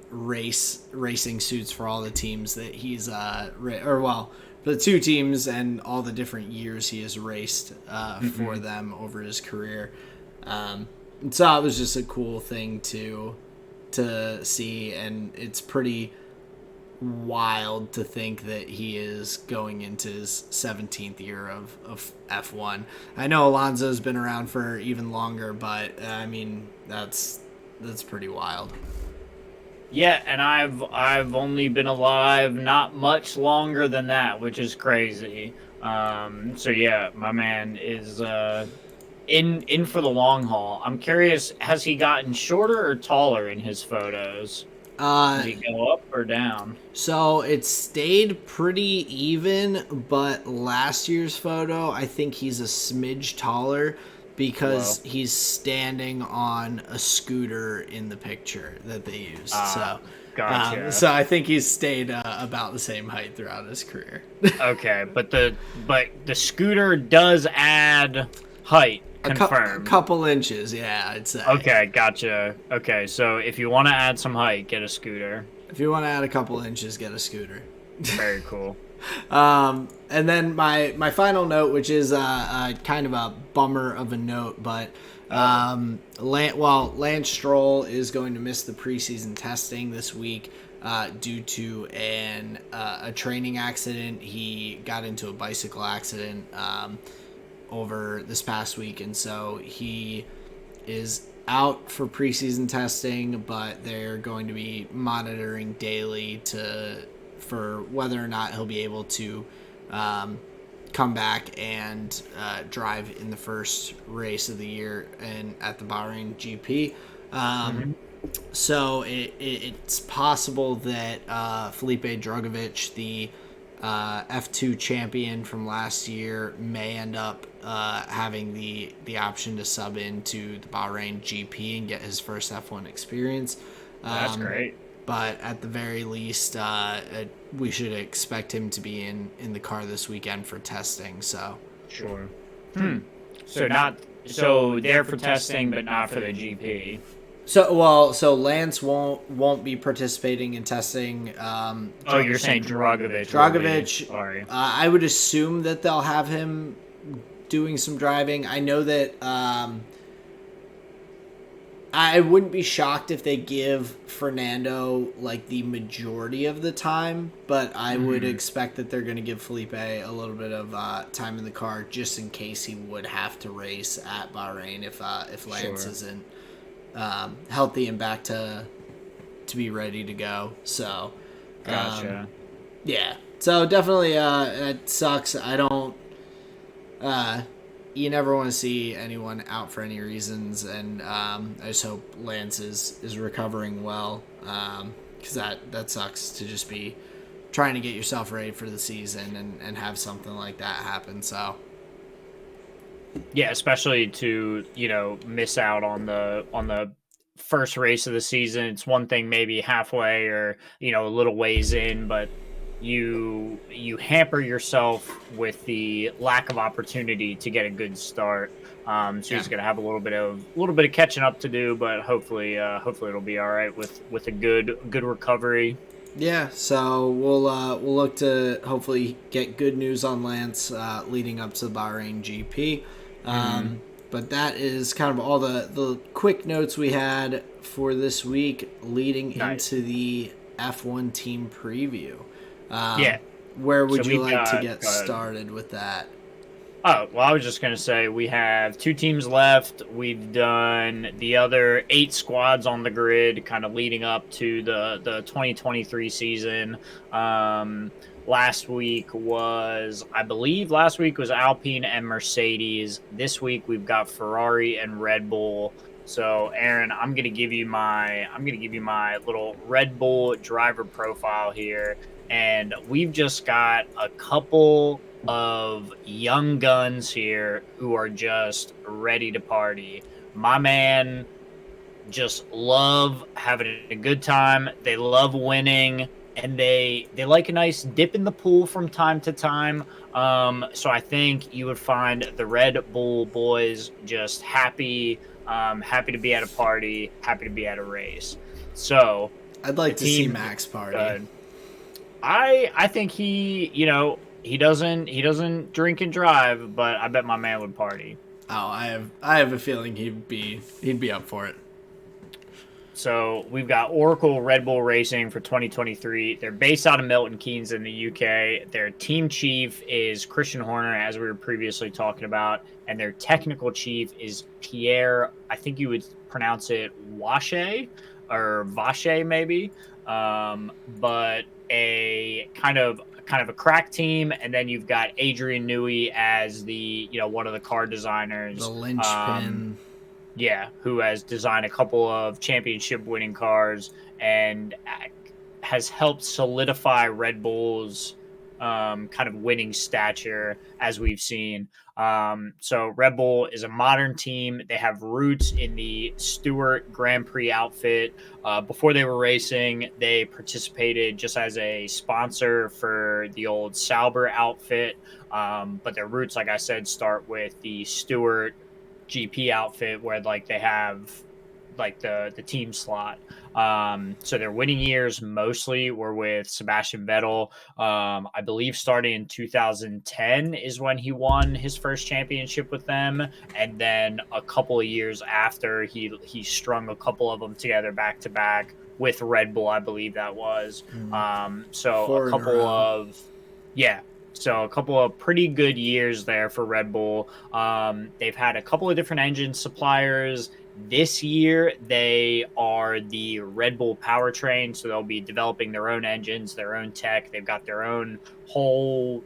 racing suits for all the teams that he's for the two teams and all the different years he has raced for them over his career. So it was just a cool thing to see, and it's pretty wild to think that he is going into his 17th year of F1. I know Alonso's been around for even longer, but I mean that's pretty wild. Yeah, and I've only been alive not much longer than that, which is crazy. So yeah, my man is in for the long haul. I'm curious, has he gotten shorter or taller in his photos? Does he go up or down? So it stayed pretty even, but last year's photo, I think he's a smidge taller because he's standing on a scooter in the picture that they used. Gotcha. So I think he's stayed about the same height throughout his career. Okay, but the scooter does add height. Confirmed. A couple inches, yeah, I'd say. Okay, gotcha. Okay, so if you want to add some height, get a scooter. If you want to add a couple inches, get a scooter. Very cool. And then my final note, which is kind of a bummer of a note, but Lance Stroll is going to miss the preseason testing this week due to a training accident. He got into a bicycle accident over this past week, and so he is out for preseason testing, but they're going to be monitoring daily for whether or not he'll be able to come back and drive in the first race of the year and at the Bahrain GP. So it's possible that Felipe Drugovich, the F2 champion from last year, may end up having the option to sub into the Bahrain GP and get his first F1 experience. That's great. But at the very least, we should expect him to be in the car this weekend for testing. So sure. So there for testing, but not for the GP. So Lance won't be participating in testing. You're saying Drugovich? Drugovich. Sorry. I would assume that they'll have him doing some driving. I know that I wouldn't be shocked if they give Fernando like the majority of the time, but I would expect that they're going to give Felipe a little bit of time in the car just in case he would have to race at Bahrain if Lance isn't healthy and back to be ready to go. So gotcha. Yeah, so definitely it sucks. I don't you never want to see anyone out for any reasons, and I just hope Lance is recovering well, because that sucks to just be trying to get yourself ready for the season and have something like that happen. So yeah, especially to miss out on the first race of the season. It's one thing maybe halfway or a little ways in, but you hamper yourself with the lack of opportunity to get a good start. So he's gonna have a little bit of catching up to do, but hopefully it'll be all right with a good recovery. Yeah, so we'll look to hopefully get good news on Lance leading up to the Bahrain GP. But that is kind of all the quick notes we had for this week leading into the F1 team preview. Where would you like to get started with that? Oh, well, I was just going to say we have 2 teams left. We've done the other 8 squads on the grid kind of leading up to the 2023 season. Last week was Alpine and Mercedes. This week we've got Ferrari and Red Bull. So, Aaron, I'm going to give you my little Red Bull driver profile here. And we've just got a couple of young guns here who are just ready to party. My man, just love having a good time. They love winning, and they like a nice dip in the pool from time to time. So I think you would find the Red Bull boys just happy, happy to be at a party, happy to be at a race. So I'd the like to see team, Max party. good. I think he doesn't drink and drive, but I bet my man would party. Oh, I have a feeling he'd be up for it. So we've got Oracle Red Bull Racing for 2023. They're based out of Milton Keynes in the UK. Their team chief is Christian Horner, as we were previously talking about, and their technical chief is Pierre. I think you would pronounce it Wache or Vache, maybe. But a kind of a crack team, and then you've got Adrian Newey as the one of the car The designers. linchpin. Yeah, who has designed a couple of championship winning cars and has helped solidify Red Bull's kind of winning stature as we've seen. So Red Bull is a modern team. They have roots in the Stewart Grand Prix outfit. Before they were racing, they participated just as a sponsor for the old Sauber outfit. But their roots, like I said, start with the Stewart GP outfit where like they have like the team slot. So their winning years mostly were with Sebastian Vettel. I believe starting in 2010 is when he won his first championship with them, and then a couple of years after he strung a couple of them together back to back with Red Bull, I believe that was. So a Four in a couple row. of yeah, so a couple of pretty good years there for Red Bull. They've had a couple of different engine suppliers. This year, they are the Red Bull powertrain, so they'll be developing their own engines, their own tech. They've got their own whole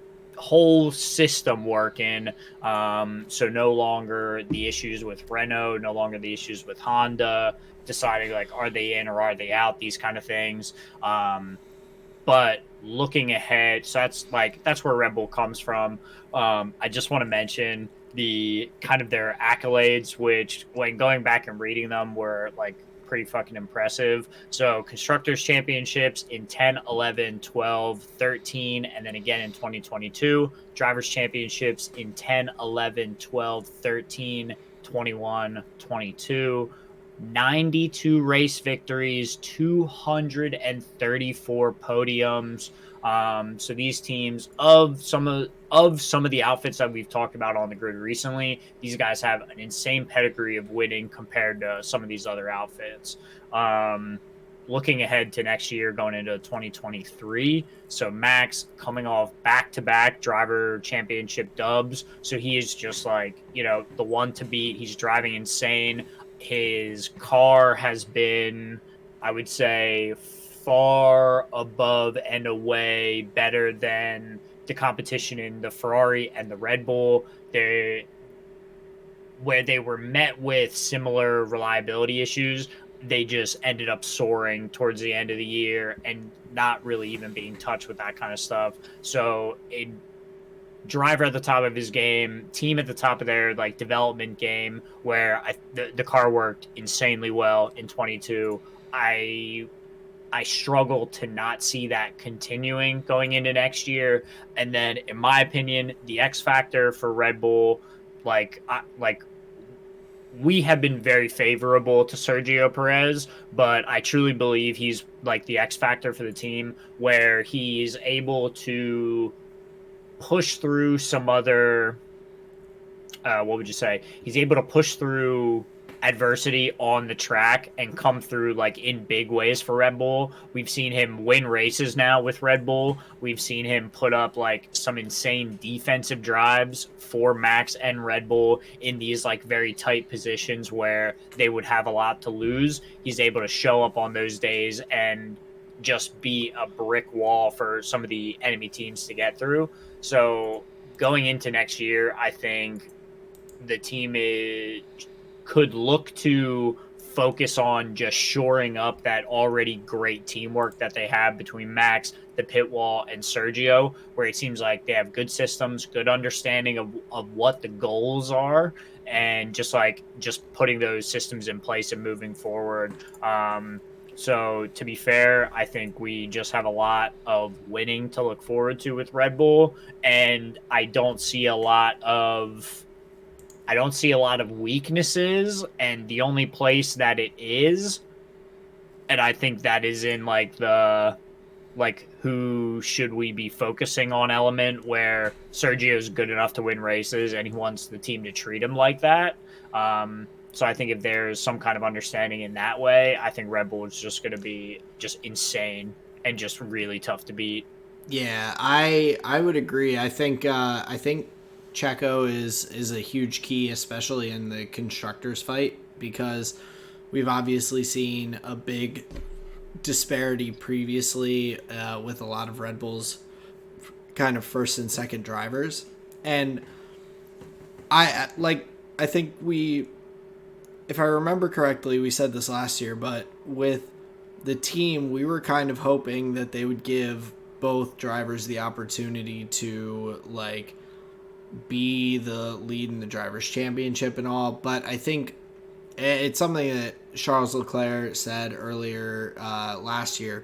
system working. So no longer the issues with Renault, no longer the issues with Honda, deciding like are they in or are they out, these kind of things. But looking ahead, so that's where Red Bull comes from. I just want to mention the kind of their accolades, which when going back and reading them were like pretty fucking impressive. So constructors championships in 10, 11, 12, 13, and then again in 2022, drivers championships in 10, 11, 12, 13, 21, 22. 92 race victories, 234 podiums. So these teams of some of the outfits that we've talked about on the grid recently, these guys have an insane pedigree of winning compared to some of these other outfits. Looking ahead to next year, going into 2023. So Max coming off back-to-back driver championship dubs. So he is just like, the one to beat. He's driving insane. His car has been, I would say, far above and away better than the competition in the Ferrari and the Red Bull. Where they were met with similar reliability issues, they just ended up soaring towards the end of the year and not really even being touched with that kind of stuff. So a driver at the top of his game, team at the top of their like development game, where the car worked insanely well in 22. I struggle to not see that continuing going into next year. And then, in my opinion, the X factor for Red Bull, like we have been very favorable to Sergio Perez, but I truly believe he's like the X factor for the team, where he's able to push through some other what would you say? He's able to push through adversity on the track and come through like in big ways for Red Bull. We've seen him win races now with Red Bull. We've seen him put up like some insane defensive drives for Max and Red Bull in these like very tight positions where they would have a lot to lose. He's able to show up on those days and just be a brick wall for some of the enemy teams to get through. So going into next year, I think the team could look to focus on just shoring up that already great teamwork that they have between Max, the pit wall, and Sergio, where it seems like they have good systems, good understanding of what the goals are, and just putting those systems in place and moving forward. So to be fair, I think we just have a lot of winning to look forward to with Red Bull, and I don't see a lot of weaknesses, and the only place that it is, and I think that is in who should we be focusing on element where Sergio's good enough to win races and he wants the team to treat him like that. So I think if there's some kind of understanding in that way, I think Red Bull is just going to be just insane and just really tough to beat. Yeah, I would agree. I think Checo is a huge key, especially in the constructors fight, because we've obviously seen a big disparity previously with a lot of Red Bulls kind of first and second drivers, and I think if I remember correctly, we said this last year, but with the team, we were kind of hoping that they would give both drivers the opportunity to like be the lead in the drivers championship and all. But I think it's something that Charles Leclerc said earlier last year,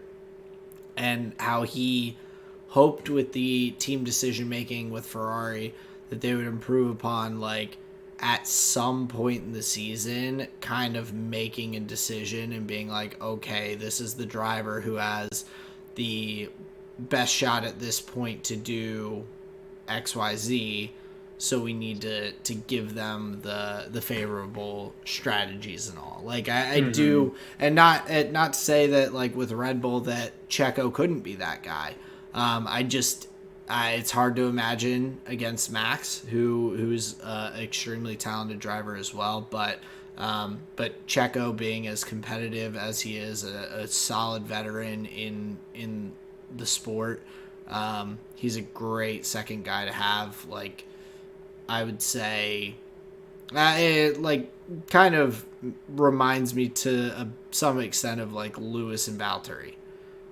and how he hoped with the team decision making with Ferrari that they would improve upon, like, at some point in the season kind of making a decision and being like, okay, this is the driver who has the best shot at this point to do XYZ, so we need to give them the favorable strategies and all. Like I do, and not to say that like with Red Bull that Checo couldn't be that guy. It's hard to imagine against Max, who's an extremely talented driver as well. But Checo being as competitive as he is, a solid veteran in the sport, he's a great second guy to have. Like, I would say, it like kind of reminds me to some extent of like Lewis and Valtteri.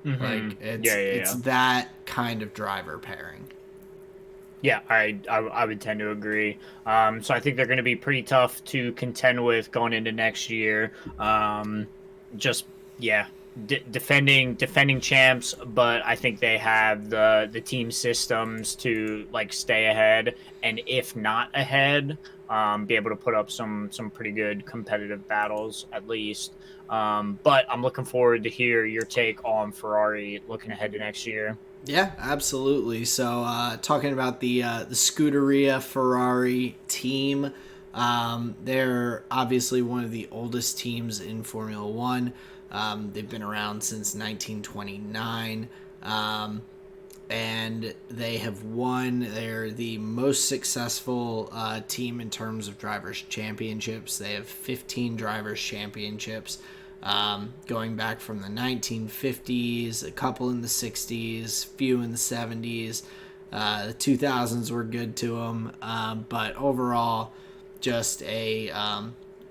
Mm-hmm. Like it's that kind of driver pairing. Yeah, I would tend to agree. So I think they're going to be pretty tough to contend with going into next year. Just yeah, defending champs, but I think they have the team systems to like stay ahead, and if not ahead, be able to put up some pretty good competitive battles at least. But I'm looking forward to hear your take on Ferrari looking ahead to next year. Yeah, absolutely. So, talking about the Scuderia Ferrari team, they're obviously one of the oldest teams in Formula One. They've been around since 1929, and they have won. They're the most successful team in terms of drivers' championships. They have 15 drivers' championships. Going back from the 1950s, a couple in the 60s, few in the 70s. The 2000s were good to them, but overall, just a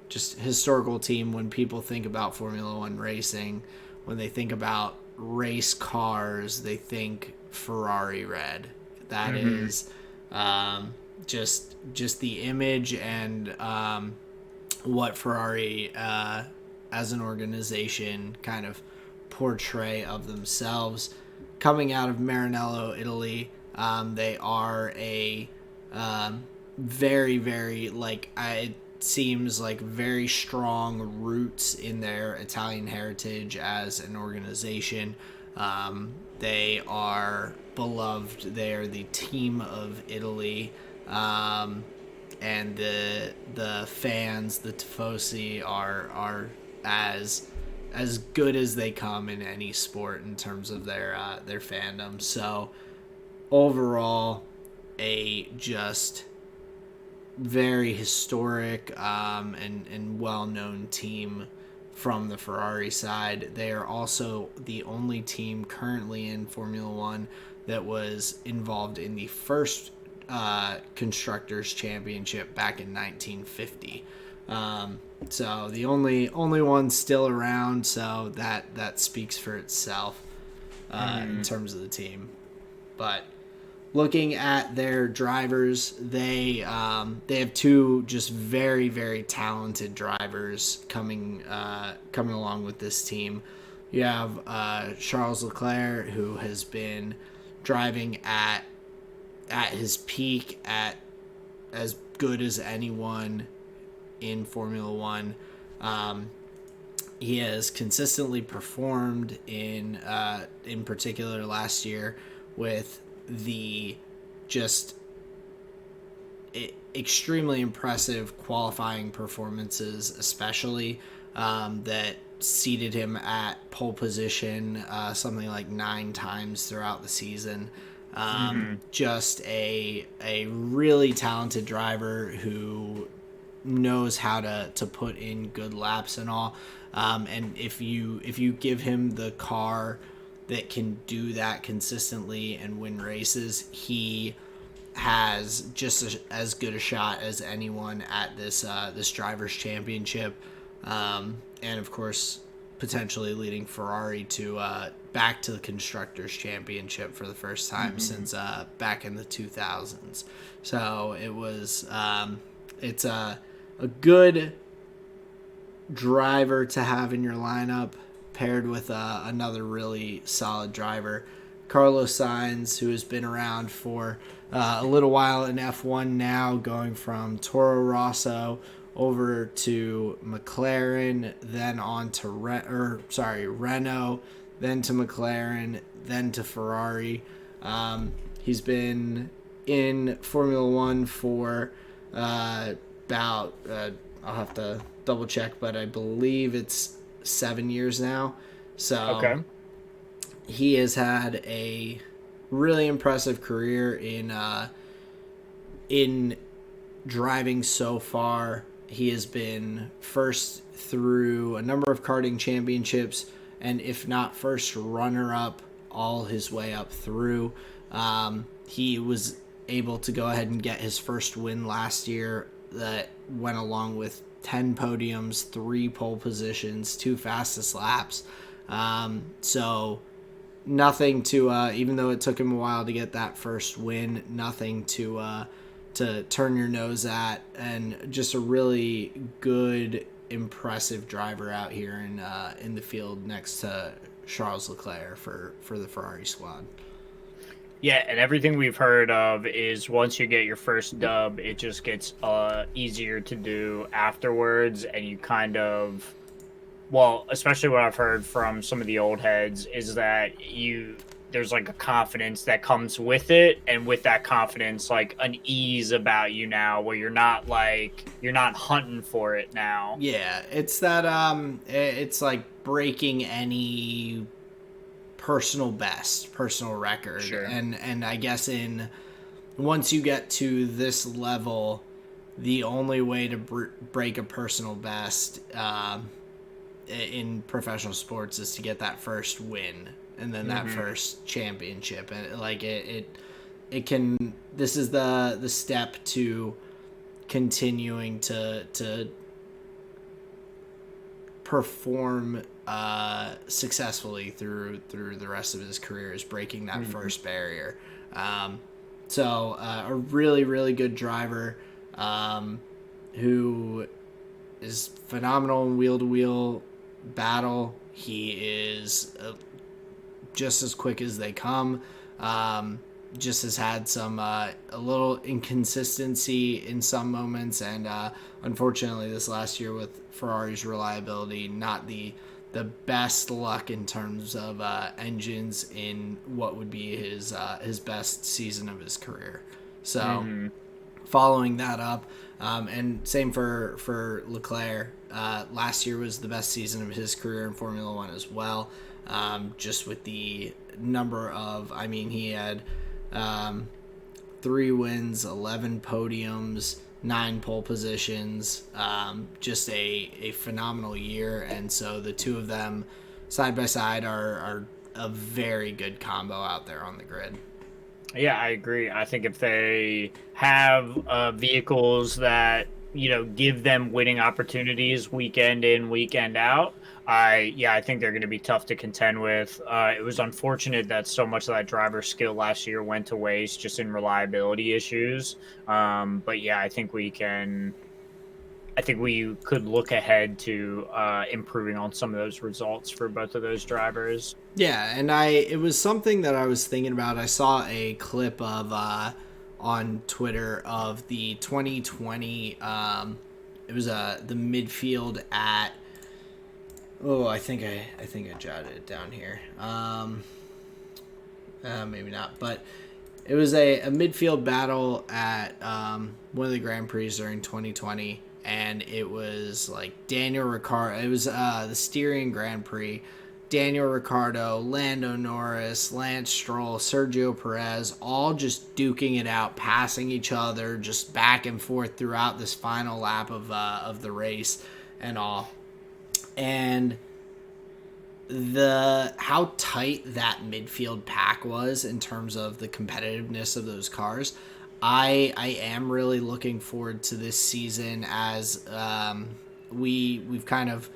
just historical team. When people think about Formula One racing, when they think about race cars, they think Ferrari red. That is just the image and what Ferrari as an organization kind of portray of themselves. Coming out of Maranello, Italy, they are a very, very, like, it seems like very strong roots in their Italian heritage as an organization. They are beloved. They are the team of Italy. And the fans, the tifosi, are as good as they come in any sport in terms of their fandom. So overall, a just very historic and well-known team from the Ferrari side. They are also the only team currently in Formula One that was involved in the first Constructors Championship back in 1950. So the only one still around, so that speaks for itself in terms of the team. But looking at their drivers, they have two just very, very talented drivers coming along with this team. You have Charles Leclerc, who has been driving at his peak, at as good as anyone in Formula One. He has consistently performed in particular last year with the just extremely impressive qualifying performances, especially that seated him at pole position something like 9 times throughout the season. Just a really talented driver who knows how to put in good laps and all. And if you give him the car that can do that consistently and win races, he has just as good a shot as anyone at this drivers' championship, and of course potentially leading Ferrari to back to the constructors' championship for the first time since back in the 2000s. So it was it's a good driver to have in your lineup, paired with another really solid driver, Carlos Sainz, who has been around for a little while in F1 now, going from Toro Rosso over to McLaren, then on to Renault, then to McLaren, then to Ferrari. He's been in Formula One for about I'll have to double check, but I believe it's 7 years now. So he has had a really impressive career in driving so far. He has been first through a number of karting championships, and if not first, runner-up all his way up through. He was able to go ahead and get his first win last year that went along with 10 podiums, 3 pole positions, 2 fastest laps. So nothing to, even though it took him a while to get that first win, nothing to turn your nose at, and just a really good, impressive driver out here in the field next to Charles Leclerc for the Ferrari squad. Yeah, and everything we've heard of is once you get your first dub, it just gets easier to do afterwards, and you kind of, well, especially what I've heard from some of the old heads is that there's like a confidence that comes with it, and with that confidence, like an ease about you now, where you're not hunting for it now. Yeah, it's that it's like breaking any personal record. Sure. And I guess once you get to this level, the only way to break a personal best in professional sports is to get that first win and then that first championship. And like it can, this is the step to continuing to perform successfully through the rest of his career, is breaking that first barrier. So a really, really good driver who is phenomenal in wheel-to-wheel battle. He is just as quick as they come. Just has had some a little inconsistency in some moments, and unfortunately this last year with Ferrari's reliability, not the best luck in terms of engines in what would be his best season of his career. So following that up, and same for Leclerc, last year was the best season of his career in Formula One as well. Just with the number of, I mean, he had 3 wins, 11 podiums, 9 pole positions, just a phenomenal year. And so the two of them side by side are a very good combo out there on the grid. Yeah, I agree. I think if they have vehicles that give them winning opportunities weekend in, weekend out, I think they're going to be tough to contend with. It was unfortunate that so much of that driver skill last year went to waste just in reliability issues. But yeah, I think we could look ahead to improving on some of those results for both of those drivers. Yeah, and it was something that I was thinking about. I saw a clip of on Twitter of the 2020. It was the midfield at. Oh, I think I jotted it down here. Maybe not, but it was a midfield battle at one of the Grand Prix during 2020, and it was like Daniel Ricciardo. It was the Styrian Grand Prix. Daniel Ricciardo, Lando Norris, Lance Stroll, Sergio Perez, all just duking it out, passing each other, just back and forth throughout this final lap of the race and all. And how tight that midfield pack was in terms of the competitiveness of those cars, I am really looking forward to this season, as we've kind of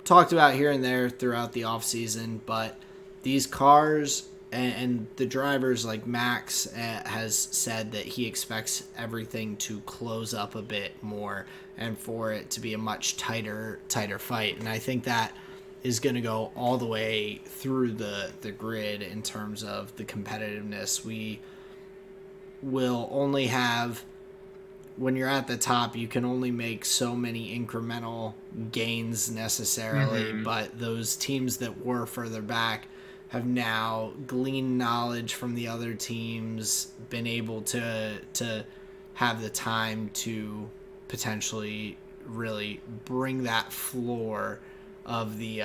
talked about here and there throughout the off season, but these cars and the drivers, like Max has said that he expects everything to close up a bit more and for it to be a much tighter fight. And I think that is going to go all the way through the grid in terms of the competitiveness. We will only have, when you're at the top, you can only make so many incremental gains necessarily, but those teams that were further back have now gleaned knowledge from the other teams, been able to have the time to potentially really bring that floor of the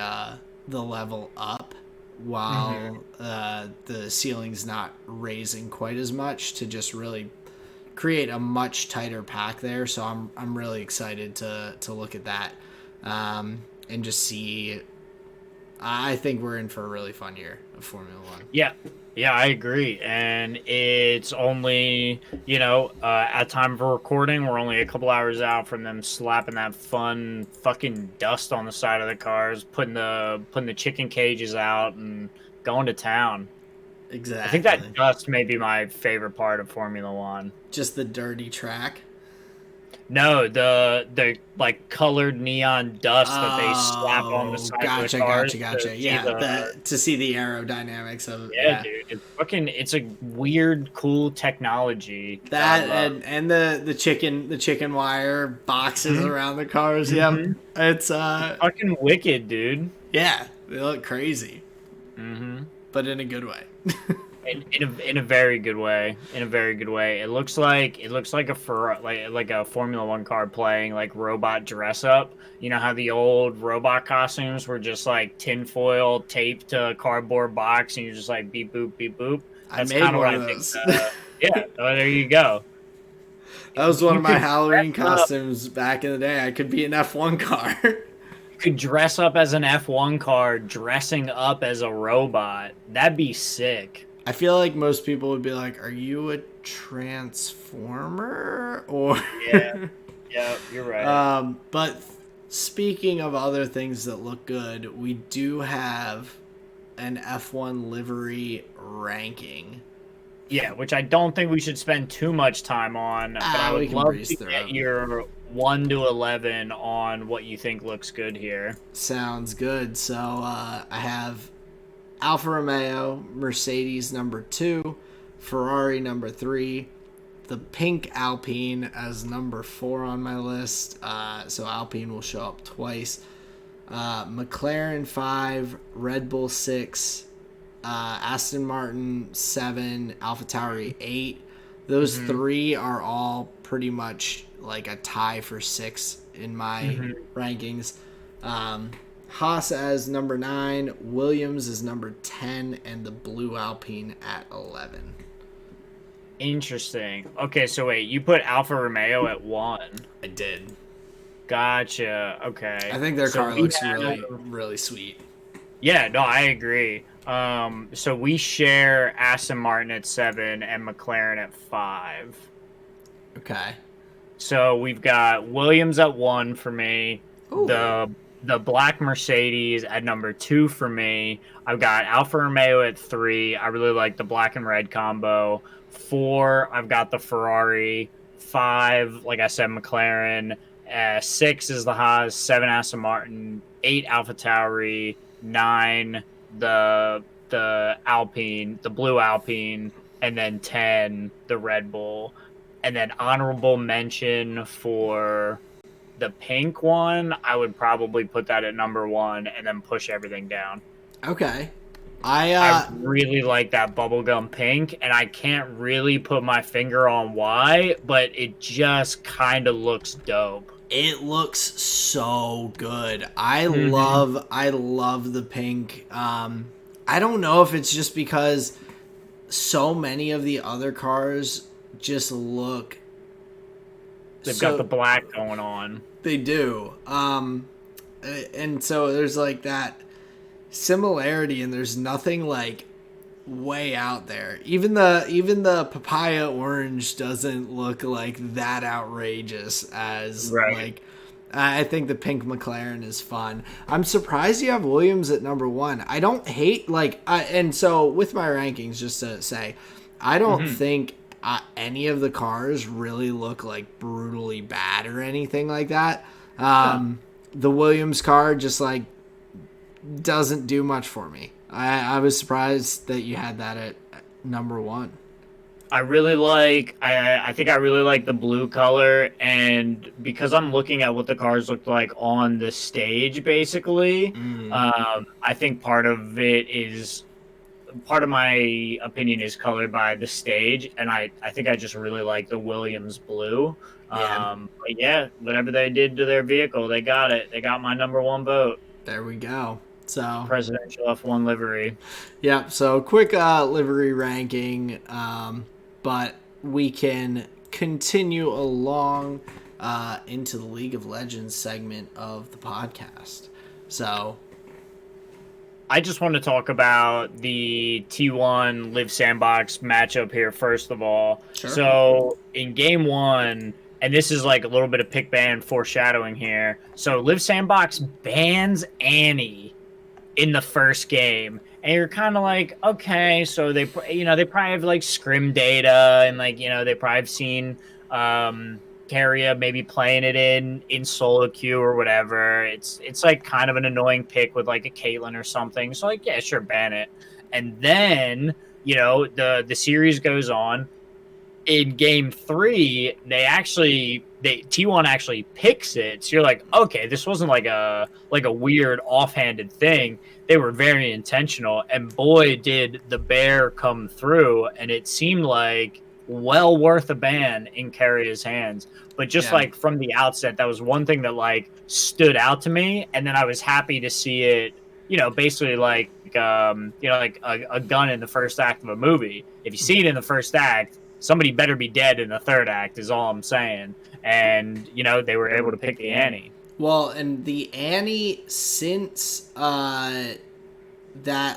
level up while the ceiling's not raising quite as much, to just really create a much tighter pack there. So I'm really excited to look at that and just see. I think we're in for a really fun year of Formula One. Yeah, I agree. And it's only, at time of recording, we're only a couple hours out from them slapping that fun fucking dust on the side of the cars, putting the chicken cages out and going to town. Exactly. I think that dust may be my favorite part of Formula One. Just the dirty track. No, the like colored neon dust that they slap on the side of the cars. Gotcha. Yeah, to see the aerodynamics of yeah, dude, it's a weird, cool technology. That and the chicken wire boxes around the cars. Yep, it's fucking wicked, dude. Yeah, they look crazy. But in a good way. in a very good way. In a very good way. It looks like a Formula One car playing like robot dress up. You know how the old robot costumes were just like tinfoil taped to a cardboard box, and you're just like beep boop beep boop. That's kind of what I think. Yeah, there you go. That was one of my Halloween costumes back in the day. I could be an F1 car. Could dress up as an F1 car, dressing up as a robot. That'd be sick. I feel like most people would be like, "Are you a transformer?" Or yeah, you're right. But speaking of other things that look good, we do have an F1 livery ranking. Yeah, which I don't think we should spend too much time on. But I would love to get your 1 to 11 on what you think looks good here. Sounds good. So I have Alfa Romeo, Mercedes number 2, Ferrari number 3, the pink Alpine as number 4 on my list. So Alpine will show up twice. McLaren 5, Red Bull 6, Aston Martin 7, AlphaTauri 8. Those 3 are all pretty much like a tie for 6 in my rankings. Haas as number 9, Williams is number 10, and the blue Alpine at 11. Interesting. Okay, so wait, you put Alfa Romeo at 1. I did. Gotcha. Okay. I think their car looks really, really sweet. Yeah, no, I agree. So we share Aston Martin at 7 and McLaren at 5. Okay. So we've got Williams at 1 for me. Ooh. The black Mercedes at number 2 for me. I've got Alfa Romeo at 3. I really like the black and red combo. 4, I've got the Ferrari. 5, like I said, McLaren. 6 is the Haas. 7, Aston Martin. 8, Alpha Tauri. 9, the Alpine, the blue Alpine, and then 10, the Red Bull. And then honorable mention for the pink one, I would probably put that at number 1 and then push everything down. Okay. I really like that bubblegum pink, and I can't really put my finger on why, but it just kind of looks dope. It looks so good. I love the pink. I don't know if it's just because so many of the other cars just look. They've got the black going on. They do. And so there's like that similarity, and there's nothing like way out there. Even the papaya orange doesn't look like that outrageous as like. I think the pink McLaren is fun. I'm surprised you have Williams at number 1. I don't hate and so with my rankings, just to say, I don't think any of the cars really look like brutally bad or anything like that. The Williams car just like doesn't do much for me. I was surprised that you had that at number 1. I really like. I think I really like the blue color, and because I'm looking at what the cars looked like on the stage, basically, I think part of my opinion is colored by the stage, and I think I just really like the Williams blue. But yeah, whatever they did to their vehicle, they got it. They got my number 1 vote. There we go. So presidential F1 livery. Yeah. So quick livery ranking. But we can continue along into the League of Legends segment of the podcast. So I just want to talk about the T1 Live Sandbox matchup here, first of all. Sure. So in game 1, and this is like a little bit of pick ban foreshadowing here. So Live Sandbox bans Annie in the first game. And you're kind of like, okay, so they probably have like scrim data, and like, they probably have seen Carria maybe playing it in solo queue or whatever. It's like kind of an annoying pick with like a Caitlyn or something. So like, yeah, sure, ban it. And then, the series goes on. In game 3, T1 actually picks it. So you're like, okay, this wasn't like a weird offhanded thing. They were very intentional, and boy, did the bear come through, and it seemed like well worth a ban in Carria's hands. But just like from the outset, that was one thing that like stood out to me, and then I was happy to see it, basically like like a gun in the first act of a movie. If you see it in the first act, somebody better be dead in the third act is all I'm saying. And, they were able to pick the Annie. Well, and the Annie since that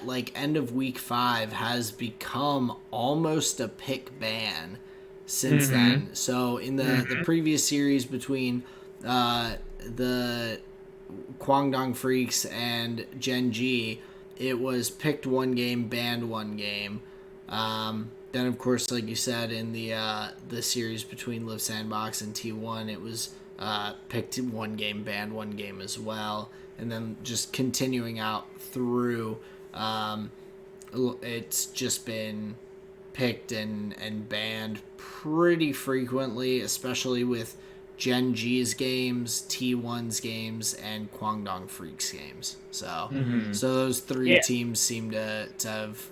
like end of week 5 has become almost a pick ban since then. So in the previous series between the Kwangdong Freaks and Gen G, it was picked 1 game, banned 1 game. Then, of course, like you said, in the series between Live Sandbox and T1, it was picked 1 game, banned 1 game as well. And then just continuing out through, it's just been picked and banned pretty frequently, especially with Gen G's games, T1's games, and Kwangdong Freaks games. So those 3 teams seem to have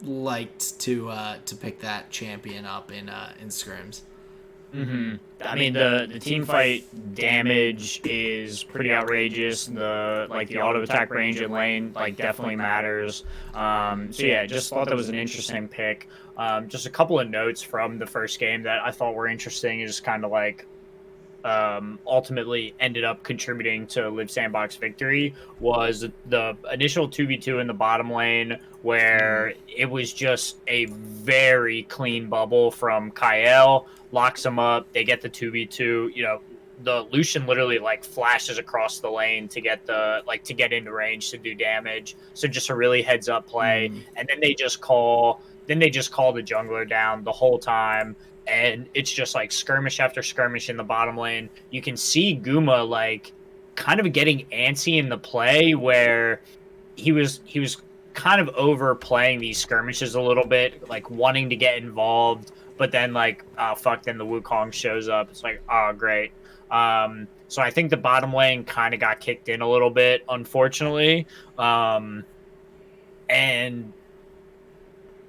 liked to pick that champion up in scrims. I mean, the team fight damage is pretty outrageous. The auto attack range in lane definitely matters. So yeah, just thought that was an interesting pick. Just a couple of notes from the first game that I thought were interesting is kind of like ultimately ended up contributing to Live Sandbox victory was the initial 2v2 in the bottom lane, where it was just a very clean bubble from Kael, locks them up, they get the 2v2, the Lucian literally like flashes across the lane to get to get into range to do damage. So just a really heads up play. And then they just call the jungler down the whole time, and it's just like skirmish after skirmish in the bottom lane. You can see Guma like kind of getting antsy in the play, where he was kind of overplaying these skirmishes a little bit, like wanting to get involved, but then like, oh fuck, then the Wukong shows up. It's like, oh great. So I think the bottom lane kind of got kicked in a little bit, unfortunately. And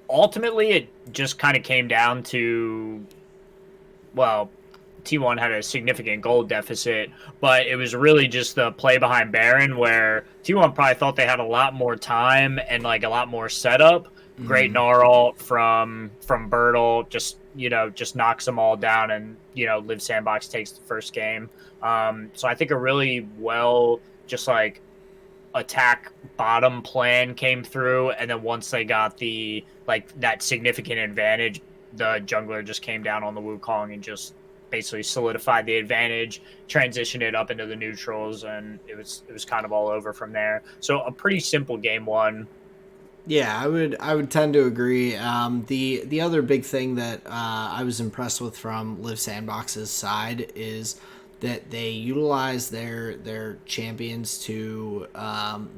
ultimately it just kind of came down to, well, T1 had a significant goal deficit, but it was really just the play behind Baron, where T1 probably thought they had a lot more time and like a lot more setup. Great Gnarl from Bertle, just knocks them all down, and Live Sandbox takes the first game. So I think a really well just like attack bottom plan came through, and then once they got the like that significant advantage, the jungler just came down on the Wukong and just basically solidified the advantage, transitioned it up into the neutrals, and it was kind of all over from there. So a pretty simple game one. Yeah, I would tend to agree. The other big thing that I was impressed with from Live Sandbox's side is that they utilize their champions to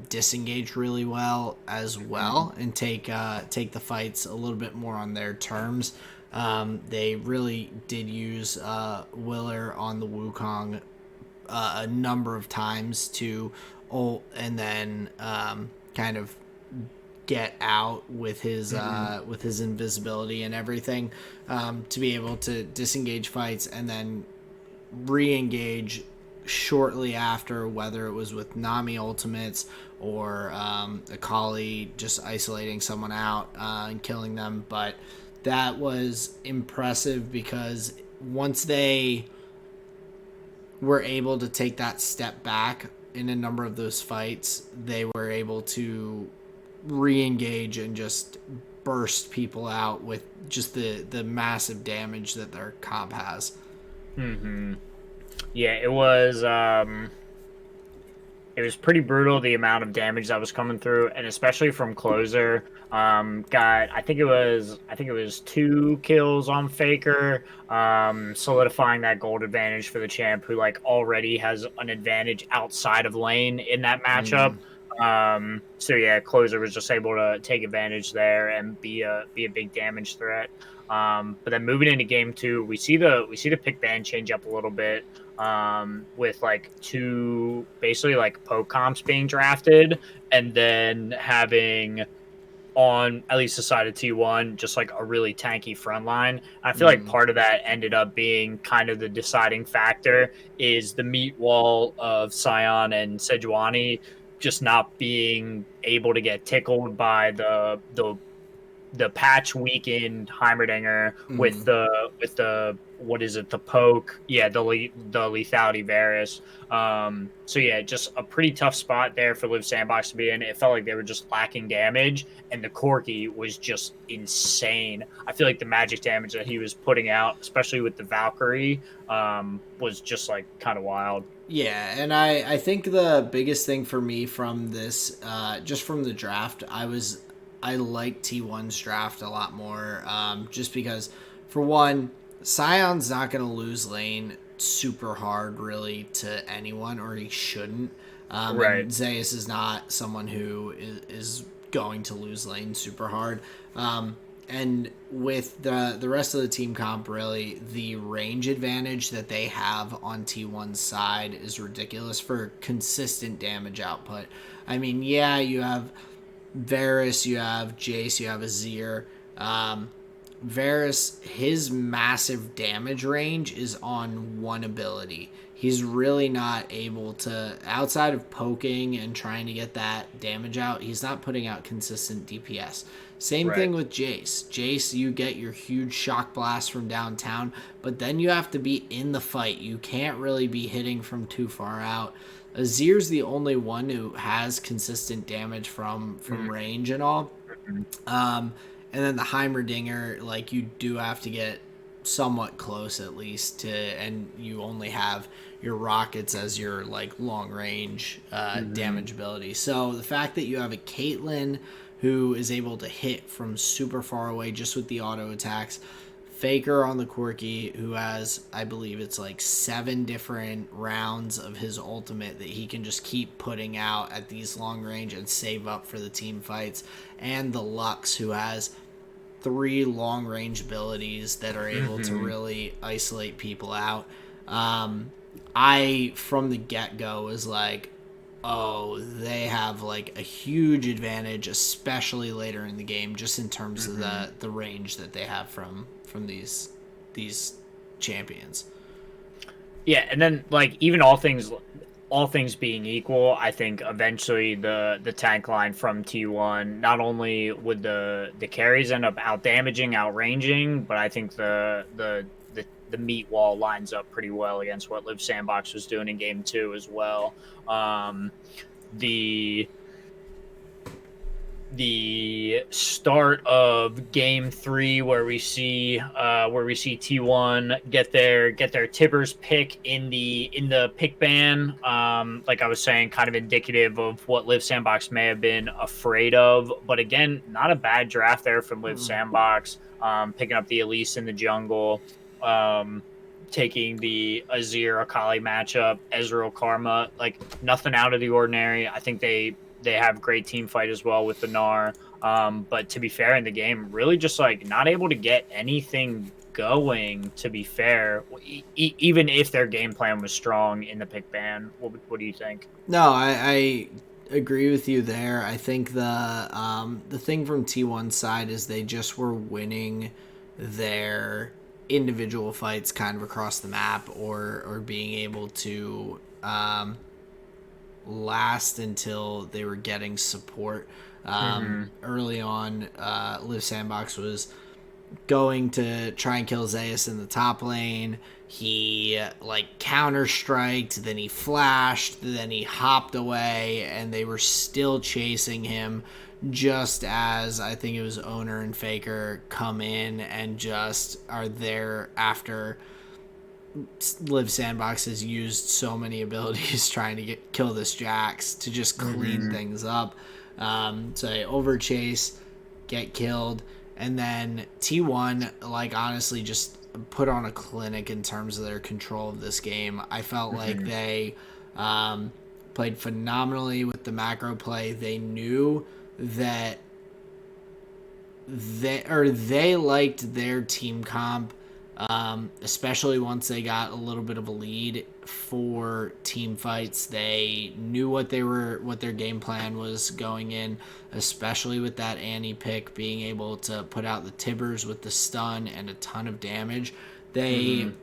disengage really well as well, and take the fights a little bit more on their terms. They really did use Willer on the Wukong a number of times to ult, and then kind of get out with his invisibility and everything, to be able to disengage fights and then re-engage shortly after, whether it was with Nami ultimates or Akali just isolating someone out and killing them. But that was impressive, because once they were able to take that step back in a number of those fights, they were able to re-engage and just burst people out with just the massive damage that their comp has. Yeah, it was pretty brutal, the amount of damage that was coming through, and especially from closer. Got I think it was 2 kills on Faker, solidifying that gold advantage for the champ, who like already has an advantage outside of lane in that matchup. So yeah, closer was just able to take advantage there and be a big damage threat. But then moving into game 2, we see the pick ban change up a little bit, with like 2 basically like poke comps being drafted, and then having, on at least the side of T1, just like a really tanky front line. I feel like part of that ended up being kind of the deciding factor, is the meat wall of Sion and Sejuani just not being able to get tickled by the patch weakened Heimerdinger with the what is it, the poke, the lethality Varus. So yeah, just a pretty tough spot there for Live Sandbox to be in. It felt like they were just lacking damage, and the Corki was just insane. I feel like the magic damage that he was putting out, especially with the Valkyrie, was just like kind of wild. Yeah, and I think the biggest thing for me from this, just from the draft, I like T1's draft a lot more, just because, for one, Sion's not going to lose lane super hard, really, to anyone, or he shouldn't. Right. And Zeus is not someone who is going to lose lane super hard. And with the rest of the team comp, really, the range advantage that they have on T1's side is ridiculous for consistent damage output. I mean, yeah, you have Varus, you have Jace, you have Azir, Varus, his massive damage range is on one ability. He's really not able to, outside of poking and trying to get that damage out, he's not putting out consistent DPS. Same thing with Jace. Jace, you get your huge shock blast from downtown, but then you have to be in the fight. You can't really be hitting from too far out. Azir's the only one who has consistent damage from range and all. And then the Heimerdinger, like, you do have to get somewhat close at least to, and you only have your rockets as your like long range damage ability. So the fact that you have a Caitlyn who is able to hit from super far away just with the auto attacks, Faker on the Quirky, who has, I believe it's like 7 different rounds of his ultimate that he can just keep putting out at these long range and save up for the team fights. And the Lux, who has 3 long range abilities that are able to really isolate people out. I, from the get-go, was like, oh, they have like a huge advantage, especially later in the game, just in terms of the range that they have from these champions. Yeah, and then like even all things being equal, I think eventually the tank line from T1, not only would the carries end up out damaging, outranging, but I think the meat wall lines up pretty well against what Liv Sandbox was doing in game 2 as well. The start of game 3 where we see T1 get their Tibbers pick in the pick ban, like I was saying, kind of indicative of what Liv Sandbox may have been afraid of. But again, not a bad draft there from Liv Sandbox, picking up the Elise in the jungle, taking the Azir Akali matchup, Ezreal Karma, like nothing out of the ordinary. I think they have great team fight as well with the Gnar. But to be fair, in the game, really just like not able to get anything going, to be fair, even if their game plan was strong in the pick ban. What do you think? No, I agree with you there. I think the thing from T1's side is they just were winning their individual fights kind of across the map, or being able to last until they were getting support. Early on, Liv Sandbox was going to try and kill Zeus in the top lane. He like counter-striked, then he flashed, then he hopped away, and they were still chasing him just as I think it was Owner and Faker come in and just are there after Liv Sandbox has used so many abilities trying to kill this Jax to just clean things up. So they overchase, get killed, and then T1, like, honestly just put on a clinic in terms of their control of this game. I felt like they played phenomenally with the macro play. They knew that they liked their team comp, especially once they got a little bit of a lead for team fights. They knew what their game plan was going in, especially with that Annie pick, being able to put out the Tibbers with the stun and a ton of damage. They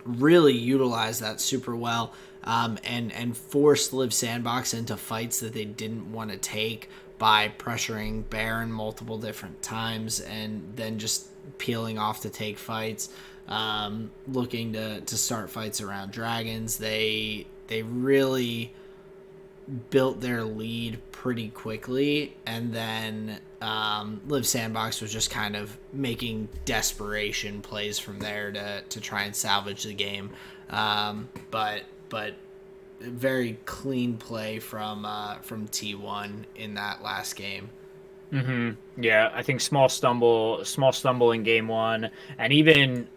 really utilized that super well, and forced Liv Sandbox into fights that they didn't want to take by pressuring Baron multiple different times and then just peeling off to take fights, looking to start fights around dragons. They really built their lead pretty quickly, and then Liv Sandbox was just kind of making desperation plays from there to try and salvage the game. But very clean play from T1 in that last game. Yeah, I think small stumble in game 1, and even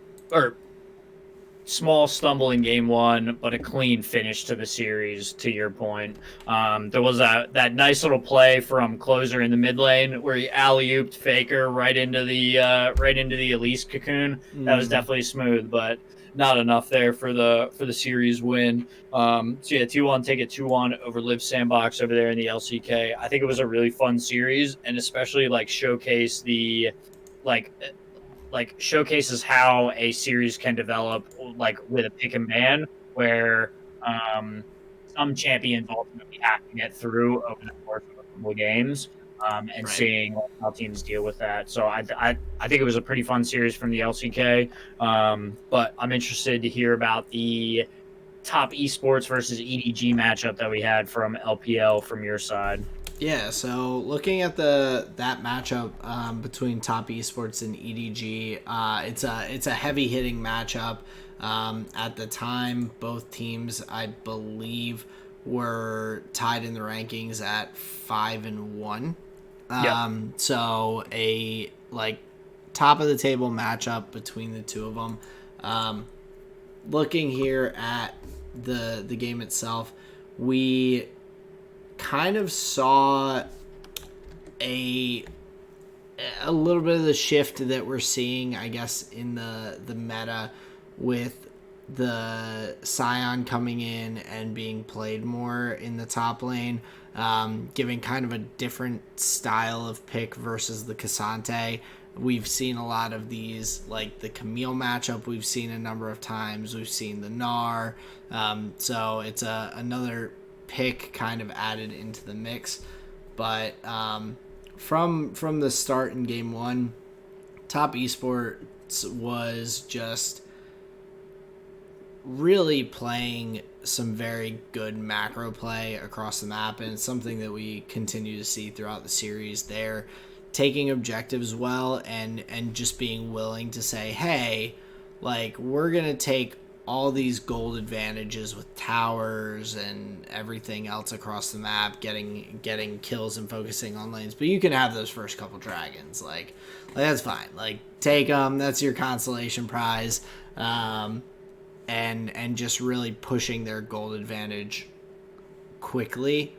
small stumble in game 1, but a clean finish to the series. To your point, there was that nice little play from Closer in the mid lane where he alley-ooped Faker right into the Elise cocoon. That was definitely smooth, but not enough there for the series win. So yeah, T1 take it 2-1 over Liv Sandbox over there in the LCK. I think it was a really fun series, and especially like showcase the like like showcases how a series can develop like with a pick and ban where um, some champions ultimately have to get through over the course of a couple of games. And Right. seeing like, how teams deal with that. So I think it was a pretty fun series from the LCK. But I'm interested to hear about the top esports versus EDG matchup that we had from LPL from your side. Yeah, so looking at that matchup between Top Esports and EDG, it's a heavy hitting matchup. At the time, both teams, I believe, were tied in the rankings at 5-1. Yep. So a like top of the table matchup between the two of them. Um, Looking here at the game itself, we kind of saw a a little bit of the shift that we're seeing, I guess, in the meta with the Scion coming in and being played more in the top lane, giving kind of a different style of pick versus the Cassante. We've seen a lot of these, like the Camille matchup. We've seen a number of times. We've seen the Gnar. So it's another pick kind of added into the mix. But from the start in game one, Top Esports was just really playing some very good macro play across the map, and it's something that we continue to see throughout the series. They're taking objectives well and just being willing to say, hey, like, we're gonna take all these gold advantages with towers and everything else across the map, getting kills and focusing on lanes, but you can have those first couple dragons, like that's fine, like take them, that's your consolation prize. And just really pushing their gold advantage quickly.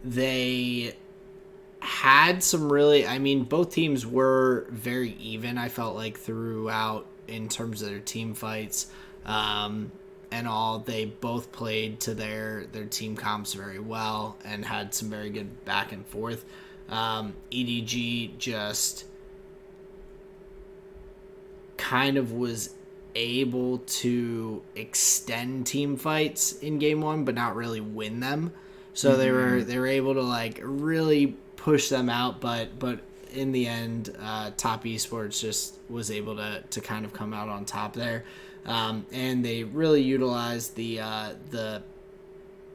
They had some really, I mean, both teams were very even, I felt like, throughout in terms of their team fights. And all, they both played to their team comps very well and had some very good back and forth. EDG just kind of was able to extend team fights in game one, but not really win them. So they were able to like really push them out, but in the end, Top Esports just was able to kind of come out on top there, and they really utilized the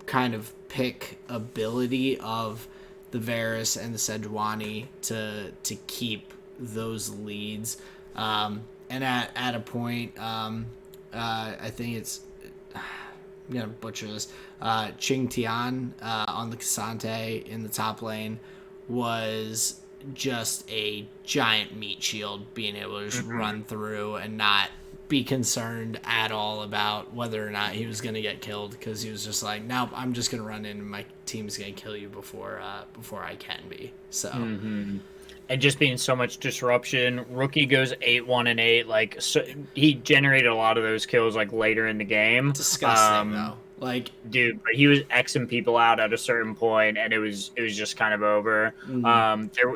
kind of pick ability of the Varus and the Sejuani to keep those leads. And at a point, I think it's, I'm gonna butcher this, Ching Tian on the Cassante in the top lane was just a giant meat shield, being able to just run through and not be concerned at all about whether or not he was going to get killed, because he was just like, nope, I'm just going to run in and my team's going to kill you before I can be. So And just being so much disruption. Rookie goes 8-1-8. Like, so he generated a lot of those kills like later in the game. disgusting though. Like, Dude, but he was Xing people out at a certain point, and it was just kind of over.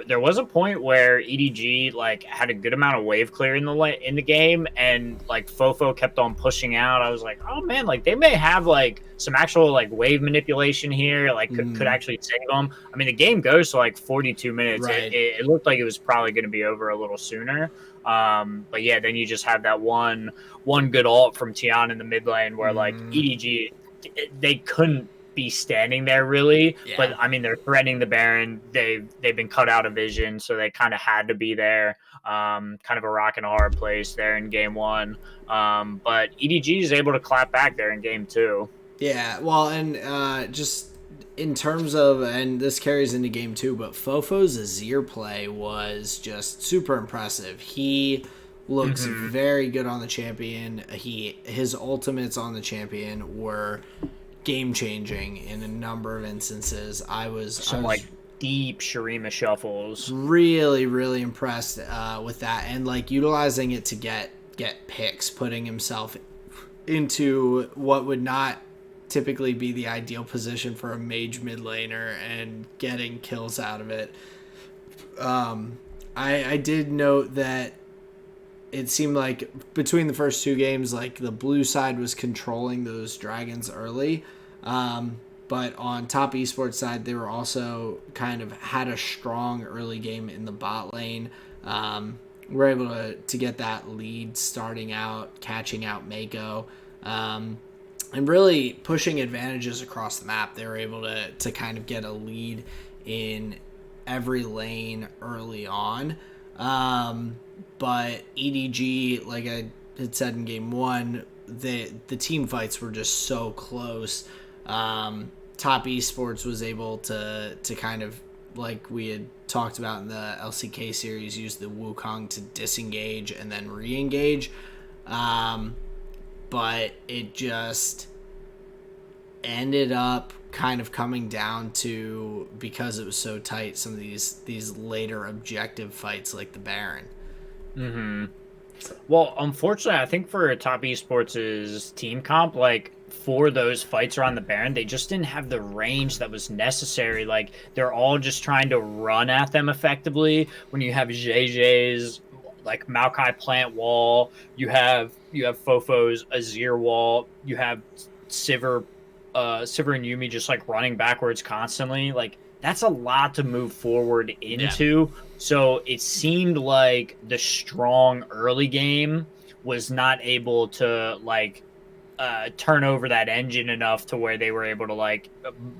There was a point where EDG like had a good amount of wave clear in the game, and like Fofo kept on pushing out. I was like, oh man, like they may have like some actual like wave manipulation here, like could actually save them. I mean, the game goes to like 42 minutes. Right. It looked like it was probably going to be over a little sooner. But yeah, then you just have that one good ult from Tian in the mid lane where like EDG, they couldn't be standing there really. Yeah. But I mean, they're threatening the Baron. They've been cut out of vision, so they kind of had to be there. Kind of a rock and a hard place there in game one. But EDG is able to clap back there in game two. Yeah, well, and just in terms of, and this carries into game two, but Fofo's Azir play was just super impressive. He looks very good on the champion. His ultimates on the champion were game changing in a number of instances. I was Like deep Shurima shuffles. Really, really impressed with that, and like utilizing it to get picks, putting himself into what would not typically be the ideal position for a mage mid laner and getting kills out of it. I did note that it seemed like between the first two games, like the blue side was controlling those dragons early. But on top esports side, they were also kind of had a strong early game in the bot lane. We're able to get that lead starting out, catching out Mako, and really pushing advantages across the map. They were able to kind of get a lead in every lane early on. But EDG, like I had said in game one, the team fights were just so close. Top Esports was able to kind of, like we had talked about in the LCK series, use the Wukong to disengage and then re-engage. But it just ended up kind of coming down to, because it was so tight, some of these later objective fights like the Baron. Mm-hmm. Well, unfortunately, I think for Top Esports' team comp, like for those fights around the Baron, they just didn't have the range that was necessary. Like they're all just trying to run at them effectively. When you have JJ's like Maokai plant wall, you have Fofo's Azir wall, you have Sivir, Sivir and Yumi just like running backwards constantly. Like that's a lot to move forward into. Yeah. So it seemed like the strong early game was not able to like turn over that engine enough to where they were able to like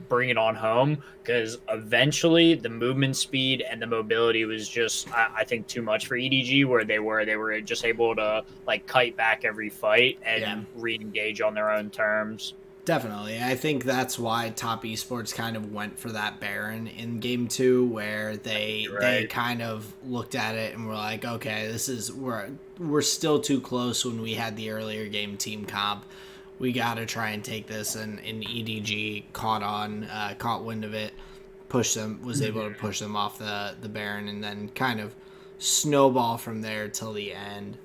bring it on home, because eventually the movement speed and the mobility was just I think too much for EDG, where they were just able to like kite back every fight and re-engage on their own terms. Definitely. I think that's why Top Esports kind of went for that Baron in game two, where they kind of looked at it and were like, okay, this is we're still too close when we had the earlier game team comp. We got to try and take this, and EDG caught wind of it, was able to push them off the Baron, and then kind of snowball from there till the end.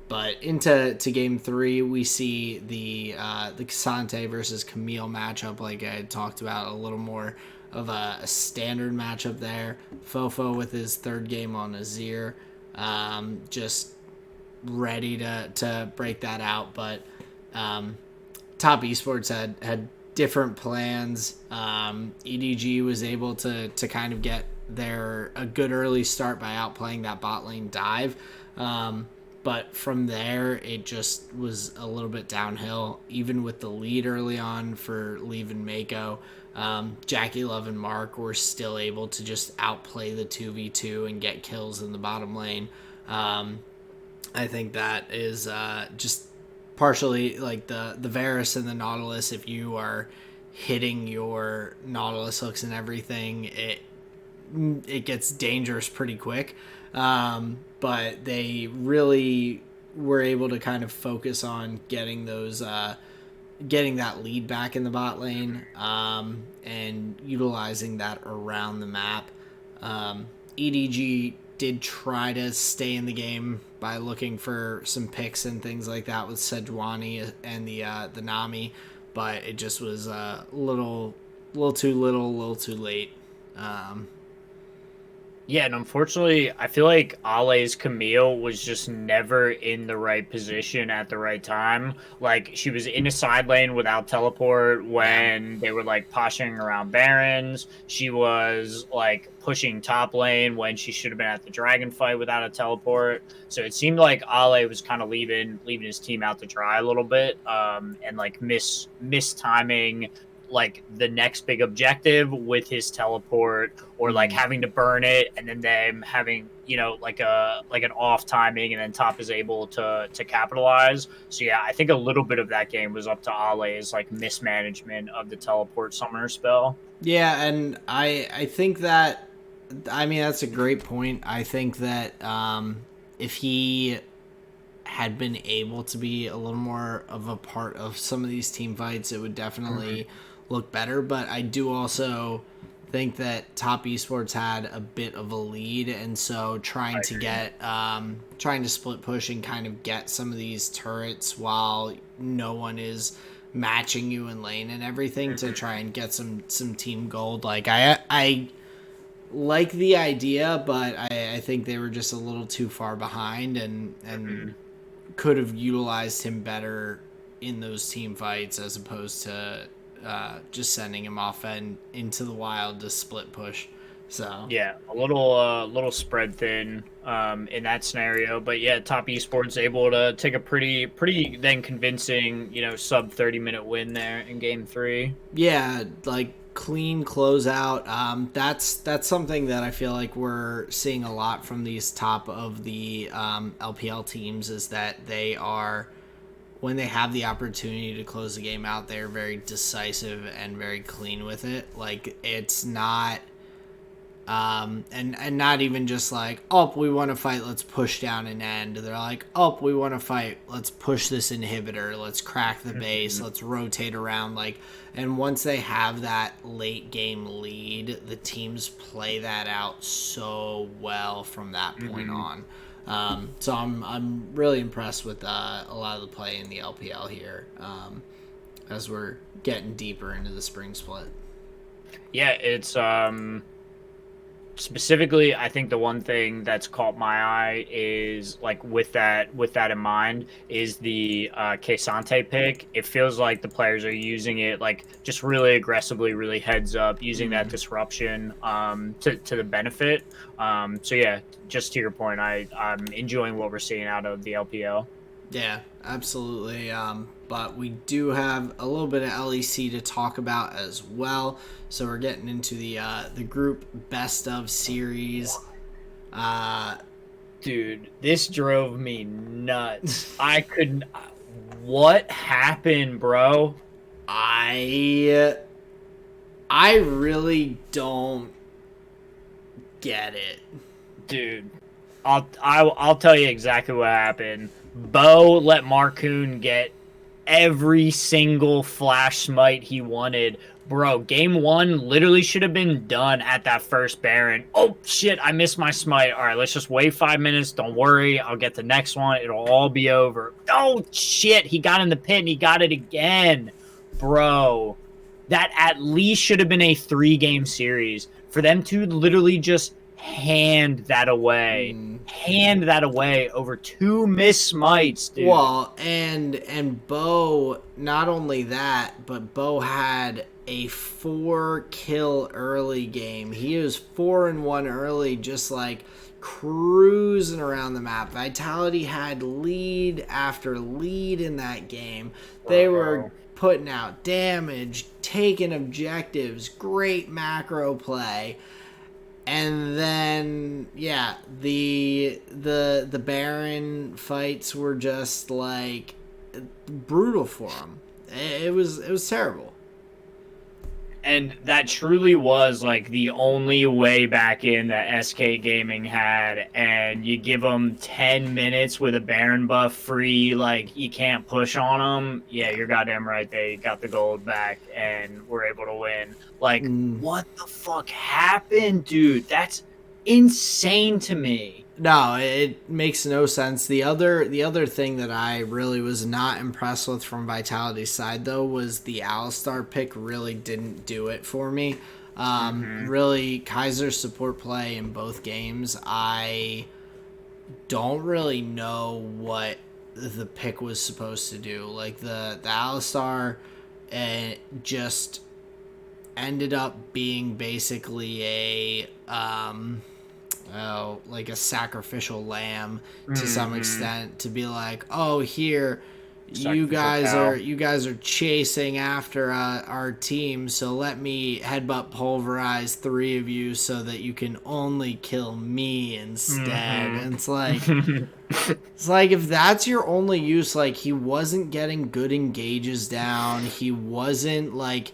But into game three, we see the Cassante versus Camille matchup, like I had talked about, a little more of a standard matchup there. Fofo with his third game on Azir, just ready to break that out. But Top Esports had different plans. EDG was able to kind of get a good early start by outplaying that bot lane dive. But from there, it just was a little bit downhill, even with the lead early on for Leave and Mako. Jackie Love and Mark were still able to just outplay the 2v2 and get kills in the bottom lane. I think that is just partially like the Varus and the Nautilus. If you are hitting your Nautilus hooks and everything, it gets dangerous pretty quick. But they really were able to kind of focus on getting that lead back in the bot lane, and utilizing that around the map. EDG did try to stay in the game by looking for some picks and things like that with Sejuani and the Nami, but it just was a little too little, a little too late. Yeah, and unfortunately, I feel like Ale's Camille was just never in the right position at the right time. Like, she was in a side lane without teleport when they were, like, poshing around Barons. She was, like, pushing top lane when she should have been at the dragon fight without a teleport. So it seemed like Ale was kind of leaving his team out to dry a little bit, and, like, mistiming like the next big objective with his teleport, or like having to burn it and then them having, you know, like an off timing, and then top is able to capitalize. So yeah, I think a little bit of that game was up to Ale's like mismanagement of the teleport summoner spell. Yeah, and I think that, I mean, that's a great point. I think that if he had been able to be a little more of a part of some of these team fights, it would definitely look better. But I do also think that Top Esports had a bit of a lead, and so trying to split push and kind of get some of these turrets while no one is matching you in lane and everything to try and get some team gold. Like I like the idea, but I think they were just a little too far behind and could have utilized him better in those team fights as opposed to just sending him off and into the wild to split push. So Yeah, a little spread thin in that scenario, but yeah, Top Esports able to take a pretty then convincing sub 30-minute win there in game 3. yeah, like clean closeout. That's something that I feel like we're seeing a lot from these top of the LPL teams is that they are when they have the opportunity to close the game out, they're very decisive and very clean with it. Like it's not and not even just like, oh, we want to fight, let's push down an end. They're like, oh, we want to fight, let's push this inhibitor, let's crack the base, let's rotate around. Like, and once they have that late game lead, the teams play that out so well from that point on. So I'm really impressed with a lot of the play in the LPL here as we're getting deeper into the spring split. Yeah, it's specifically, I think the one thing that's caught my eye is like with that in mind is the Kesante pick. It feels like the players are using it like just really aggressively, really heads up, using that disruption to the benefit. So yeah, just to your point, I'm enjoying what we're seeing out of the LPL. Yeah, absolutely. But we do have a little bit of LEC to talk about as well. So we're getting into the group best of series. Dude, this drove me nuts. I couldn't. What happened, bro? I really don't get it, Dude. I'll tell you exactly what happened. Bo let Marcoon get every single flash smite he wanted. Bro, game 1 literally should have been done at that first Baron. Oh, shit, I missed my smite. All right, let's just wait 5 minutes. Don't worry. I'll get the next one. It'll all be over. Oh, shit, he got in the pit and he got it again. Bro, that at least should have been a 3-game series. For them to literally just hand that away over 2 missed smites, dude. Well, and Bo, not only that, but Bo had a 4-kill early game. He was 4-1 early, just like cruising around the map. Vitality had lead after lead in that game. They were putting out damage, taking objectives, great macro play. And then yeah, the Baron fights were just like brutal for him. It was terrible. And that truly was like the only way back in that SK Gaming had, and you give them 10 minutes with a Baron buff free, like you can't push on them. Yeah, you're goddamn right. They got the gold back and were able to win. Like, what the fuck happened, dude? That's insane to me. No, it makes no sense. The other thing that I really was not impressed with from Vitality's side though was the Alistar pick really didn't do it for me. Really, Kaiser's support play in both games, I don't really know what the pick was supposed to do. Like the Alistar just ended up being basically a like a sacrificial lamb to some extent, to be like, oh, here you guys are chasing after our team, so let me headbutt pulverize 3 of you so that you can only kill me instead. And it's like if that's your only use, like he wasn't getting good engages down, he wasn't like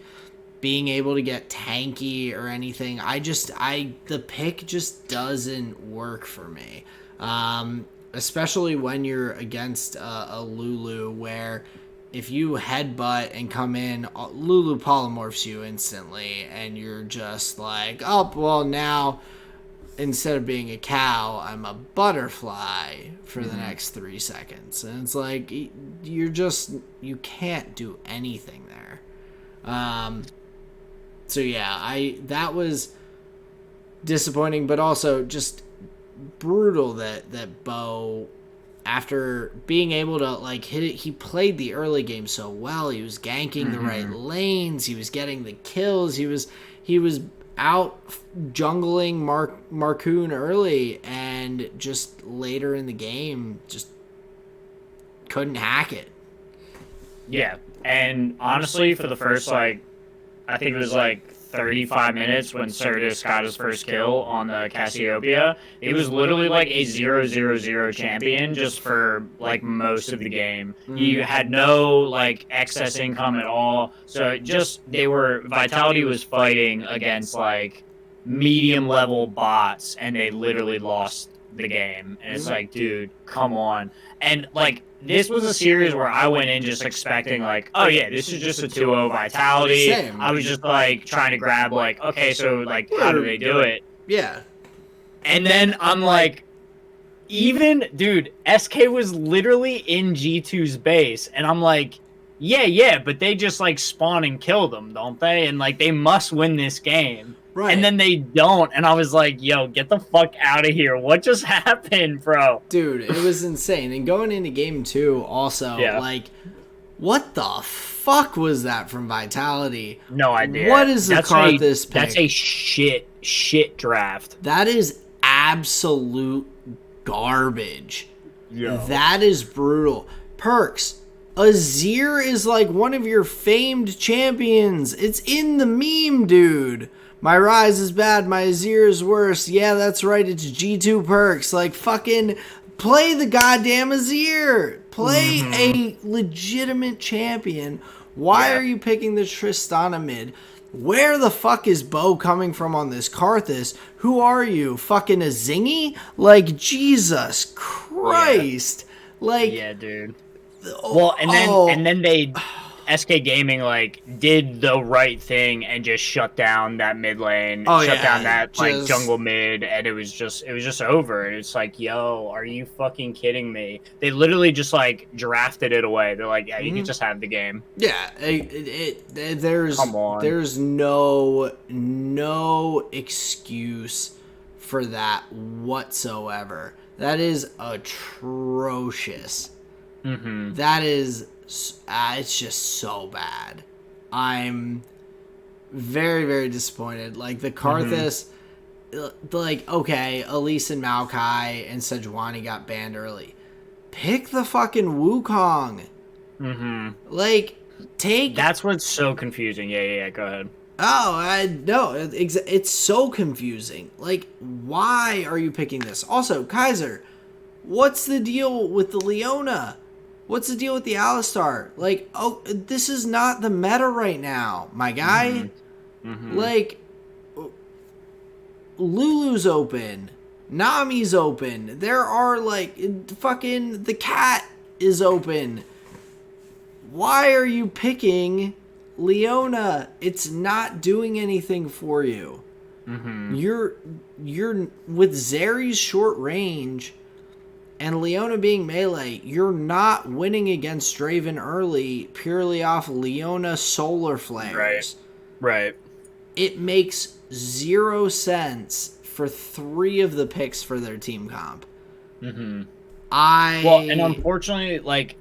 being able to get tanky or anything. The pick just doesn't work for me. Especially when you're against a Lulu, where if you headbutt and come in, Lulu polymorphs you instantly, and you're just like, oh, well, now instead of being a cow, I'm a butterfly for the next 3 seconds. And it's like, you can't do anything there. So yeah, that was disappointing, but also just brutal that Bo, after being able to like hit it, he played the early game so well. He was ganking the right lanes. He was getting the kills. He was out jungling Marcoon early, and just later in the game just couldn't hack it. Yeah, and honestly, for the first, like, I think it was like 35 minutes when Certus got his first kill on the Cassiopeia, it was literally like a 0-0-0 champion just for like most of the game. You had no like excess income at all. So Vitality was fighting against like medium level bots, and they literally lost the game. And it's like, dude, come on. And like, this was a series where I went in just expecting like, oh yeah, this is just a 2-0 Vitality. Same. I was just like trying to grab like, okay, so like, how do they do it? Yeah. And then I'm like, even, dude, SK was literally in G2's base, and I'm like, yeah, but they just like spawn and kill them, don't they? And like, they must win this game. Right. And then they don't, and I was like, yo, get the fuck out of here. What just happened, bro? Dude, it was insane. And going into game 2 also, like, what the fuck was that from Vitality? No idea. What is the Karthus pick? That's a shit draft. That is absolute garbage. Yo. That is brutal. Perks, Azir is like one of your famed champions. It's in the meme, dude. My Rise is bad, my Azir is worse. Yeah, that's right, it's G2 Perks. Like, fucking play the goddamn Azir. Play a legitimate champion. Why are you picking the Tristana mid? Where the fuck is Bo coming from on this Karthus? Who are you? Fucking a Zingy? Like, Jesus Christ. Like, yeah, dude. Well, and then they SK Gaming like did the right thing and just shut down that mid lane, shut down that like jungle mid, and it was just over. It's like, yo, are you fucking kidding me? They literally just like drafted it away. They're like, yeah, you can just have the game. Yeah, there's no excuse for that whatsoever. That is atrocious. That is, it's just so bad. I'm very, very disappointed. Like, the Karthus, like, okay, Elise and Maokai and Sejuani got banned early. Pick the fucking Wukong. Like, take... That's what's so confusing. Yeah, go ahead. Oh, I know. It's so confusing. Like, why are you picking this? Also, Kaiser, what's the deal with the Leona? What's the deal with the Alistar? Like, oh, this is not the meta right now, my guy. Like, Lulu's open. Nami's open. There are, like, fucking the cat is open. Why are you picking Leona? It's not doing anything for you. You're with Zeri's short range and Leona being melee, you're not winning against Draven early purely off Leona solar flares. Right. It makes 0 sense for 3 of the picks for their team comp. Well, and unfortunately, like,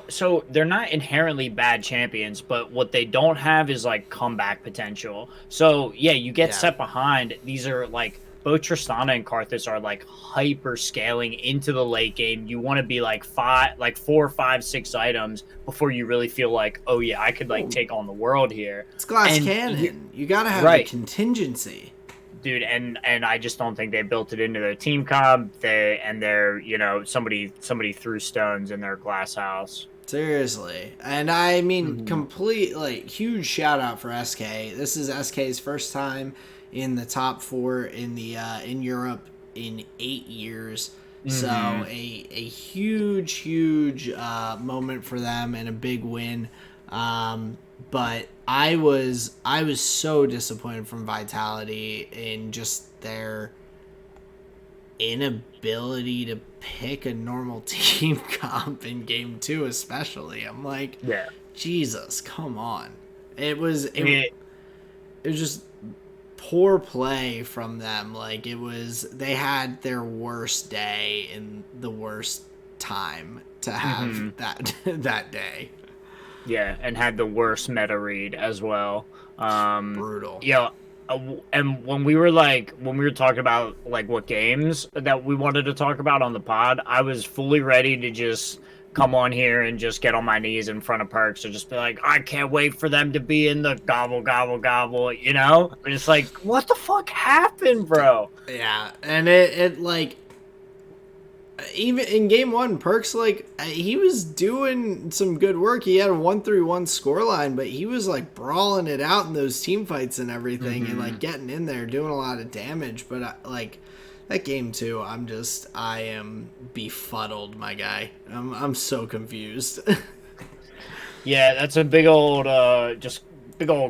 so they're not inherently bad champions, but what they don't have is like comeback potential. So yeah, you get set behind. These are like, both Tristana and Karthus are like hyper scaling into the late game. You want to be like 4, 5, 6 items before you really feel like, oh yeah, I could like take on the world here. It's glass cannon. You gotta have a contingency. Dude, and I just don't think they built it into their team comp. They're somebody threw stones in their glass house. Seriously. And I mean, complete, like, huge shout out for SK. This is SK's first time in the top 4 in the in Europe in 8 years. So a huge moment for them and a big win. But I was so disappointed from Vitality in just their inability to pick a normal team comp in game 2 especially. I'm like, Jesus, come on. It was just poor play from them. Like, they had their worst day in the worst time to have that day. Yeah, and had the worst meta read as well. Brutal. Yeah, and when we were talking about like what games that we wanted to talk about on the pod, I was fully ready to just come on here and just get on my knees in front of Perks or just be like, I can't wait for them to be in the gobble gobble gobble, you know? And it's like, what the fuck happened, bro? Yeah, and it like, even in game one, Perks, like, he was doing some good work. He had a 1-3-1 scoreline, but he was like brawling it out in those team fights and everything, and like getting in there, doing a lot of damage. But like that game two, I am befuddled, my guy. I'm so confused. Yeah, that's a big old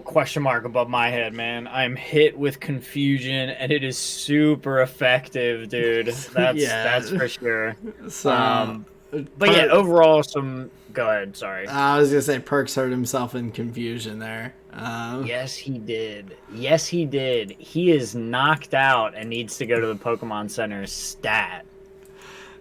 question mark above my head, man. I'm hit with confusion, and it is super effective, dude. That's for sure. So, but yeah, overall, Go ahead. Sorry. I was gonna say Perks hurt himself in confusion there. Yes, he did. Yes, he did. He is knocked out and needs to go to the Pokemon Center stat.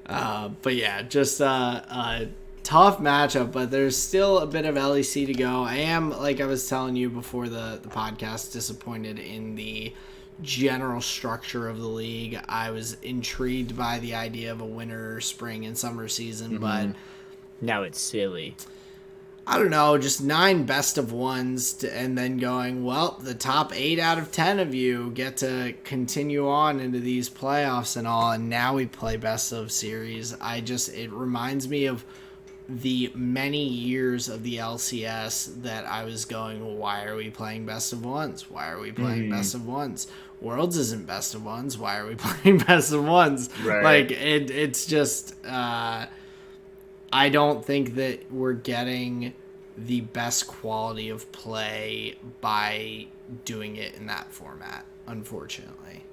But yeah, just tough matchup, but there's still a bit of LEC to go. I am, like I was telling you before the podcast, disappointed in the general structure of the league. I was intrigued by the idea of a winter, spring, and summer season, but now it's silly. I don't know, just 9 best of ones, and then going, well, the top 8 out of 10 of you get to continue on into these playoffs and all, and now we play best of series. It reminds me of the many years of the LCS that I was going, why are we playing best of ones? Why are we playing best of ones? Worlds isn't best of ones. Why are we playing best of ones? Right. Like, it's just, I don't think that we're getting the best quality of play by doing it in that format, unfortunately.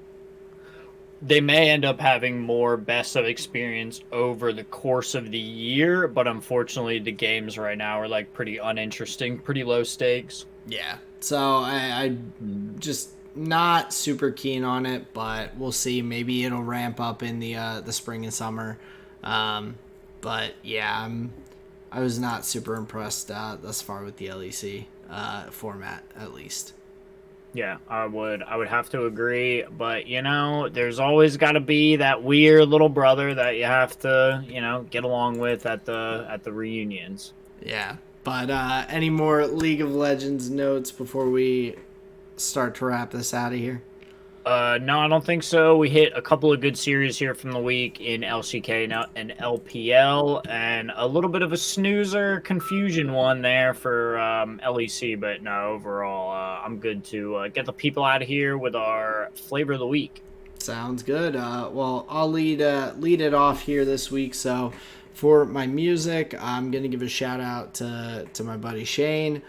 They may end up having more best of experience over the course of the year, but unfortunately the games right now are like pretty uninteresting, pretty low stakes. Yeah. So I just not super keen on it, but we'll see. Maybe it'll ramp up in the spring and summer. But yeah, I was not super impressed thus far with the LEC format, at least. Yeah, I would have to agree, but you know, there's always got to be that weird little brother that you have to, you know, get along with at the reunions. Yeah, but any more League of Legends notes before we start to wrap this out of here? No, I don't think so. We hit a couple of good series here from the week in LCK and LPL, and a little bit of a snoozer confusion one there for LEC, but no, overall, I'm good to get the people out of here with our flavor of the week. Sounds good. Well, I'll lead it off here this week. So for my music, I'm going to give a shout out to my buddy Shane.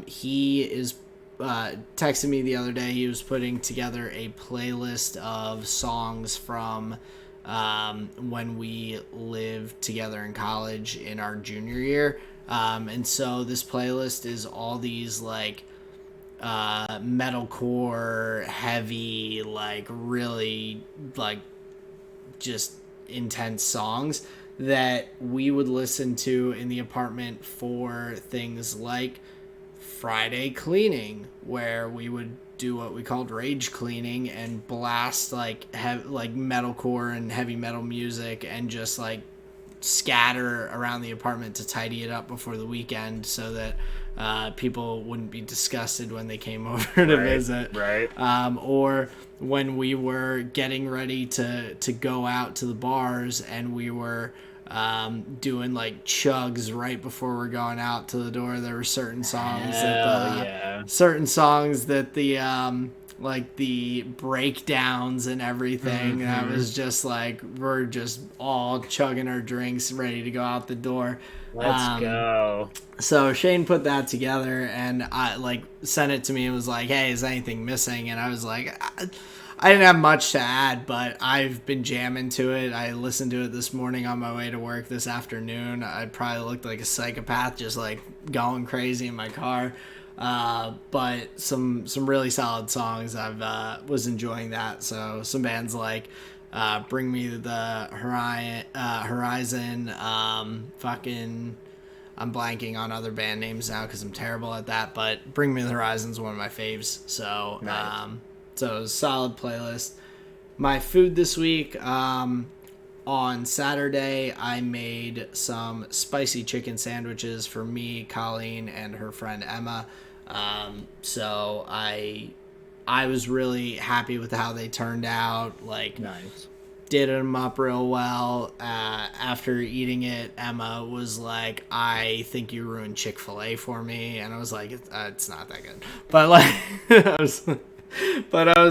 He is texted me the other day. He was putting together a playlist of songs from when we lived together in college in our junior year, and so this playlist is all these like metalcore, heavy, like really like just intense songs that we would listen to in the apartment for things like Friday cleaning, where we would do what we called rage cleaning and blast like metalcore and heavy metal music and just like scatter around the apartment to tidy it up before the weekend so that people wouldn't be disgusted when they came over to visit. Right. Or when we were getting ready to go out to the bars and we were doing like chugs right before we're going out to the door. There were certain songs that the like the breakdowns and everything that was just like we're just all chugging our drinks ready to go out the door. Let's go. So Shane put that together and I like sent it to me and was like, hey, is anything missing? And I was like, I didn't have much to add, but I've been jamming to it. I listened to it this morning on my way to work this afternoon. I probably looked like a psychopath just like going crazy in my car. But some really solid songs. Was enjoying that. So some bands like Bring Me the Horizon, fucking. I'm blanking on other band names now because I'm terrible at that. But Bring Me the Horizon is one of my faves. So Nice. so it was a solid playlist. My food this week. On Saturday, I made some spicy chicken sandwiches for me, Colleen, and her friend Emma. So I was really happy with how they turned out. Like, Nice. did them up real well. After eating it, Emma was like, "I think you ruined Chick-fil-A for me," and I was like, "It's not that good," but like, I was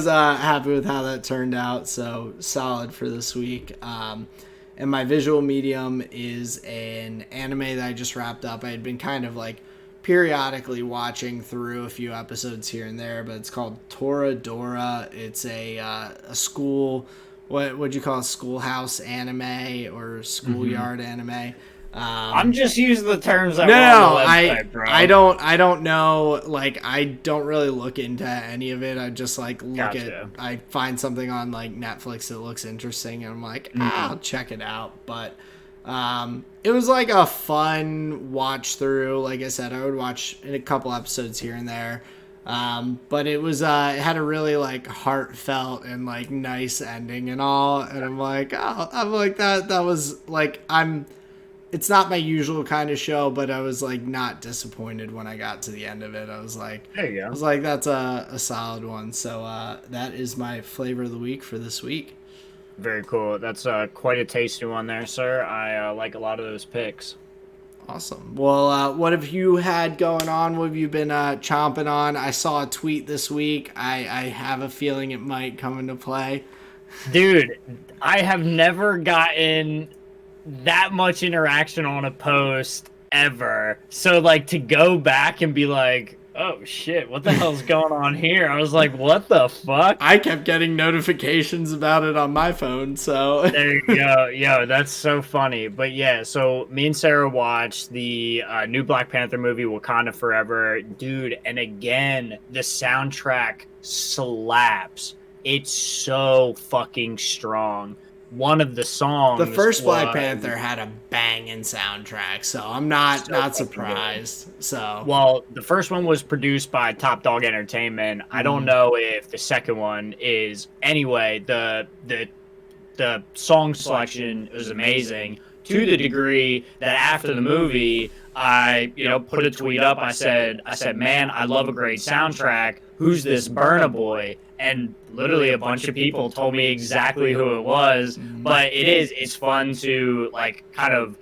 happy with how that turned out. So solid for this week. And my visual medium is an anime that I just wrapped up. I had been kind of like periodically watching through a few episodes here and there, but it's called Toradora. It's a school. What would you call a schoolhouse anime or schoolyard anime? I'm just using the terms that No, were on the website, bro. I don't know. Like, I don't really look into any of it. I just like look Gotcha. I find something on like Netflix that looks interesting, and I'm like, I'll check it out. But it was like a fun watch through. Like I said, I would watch in a couple episodes here and there. But it was it had a really like heartfelt and like nice ending and all, and I'm like, that was like, it's not my usual kind of show, but I was like not disappointed when I got to the end of it. I was like, There you go. that's a solid one. So that is my flavor of the week for this week. Very cool. That's quite a tasty one there, sir. I like a lot of those picks. Awesome. Well, what have you had going on? What have you been chomping on? I saw a tweet this week. I have a feeling it might come into play. Dude, I have never gotten that much interaction on a post ever. So, like, to go back and be like, oh shit, what the hell's going on here? I was like, what the fuck? I kept getting notifications about it on my phone, so. There you go. Yo, that's so funny. But yeah, so me and Sarah watched the new Black Panther movie, Wakanda Forever. Dude, and again, the soundtrack slaps. It's so fucking strong. One of the songs. The first Black Panther had a banging soundtrack, so I'm not surprised. Good. So, well, the first one was produced by Top Dog Entertainment. I don't know if the second one is. Anyway, the song selection was amazing, to the degree that after the movie, I put a tweet up. I said, man, I love a great soundtrack. Who's this Burna Boy? And literally a bunch of people told me exactly who it was. But it's fun to like kind of.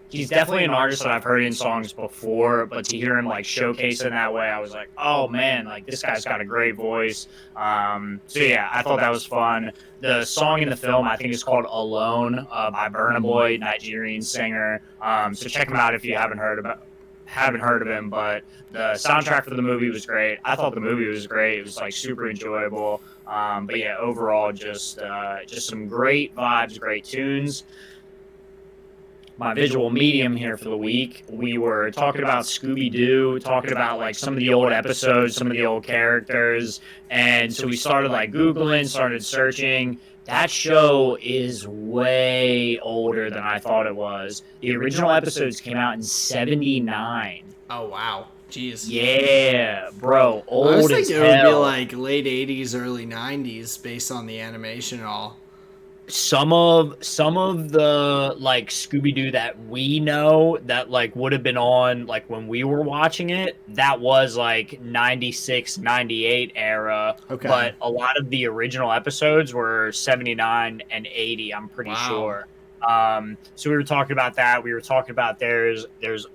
He's definitely an artist that I've heard in songs before, but to hear him like showcase in that way, I was like, oh man, like this guy's got a great voice. So yeah, I thought that was fun. The song in the film, I think, is called "Alone" by Burna Boy, Nigerian singer. So check him out if you haven't heard of him. But the soundtrack for the movie was great. I thought the movie was great. It was like super enjoyable. But yeah, overall, just some great vibes, great tunes. My visual medium here for the week, we were talking about Scooby-Doo, talking about like some of the old episodes, some of the old characters, and so we started like Googling, started searching. That show is way older than I thought it was. The original episodes came out in '79. oh wow, jeez. Yeah, bro, old I was as thinking it would be hell. like late '80s, early '90s, based on the animation and all. Some of the like Scooby-Doo that we know that like would have been on like when we were watching it, that was like 96 98 era. Okay. But a lot of the original episodes were 79 and 80, I'm pretty sure. So we were talking about that. We were talking about there's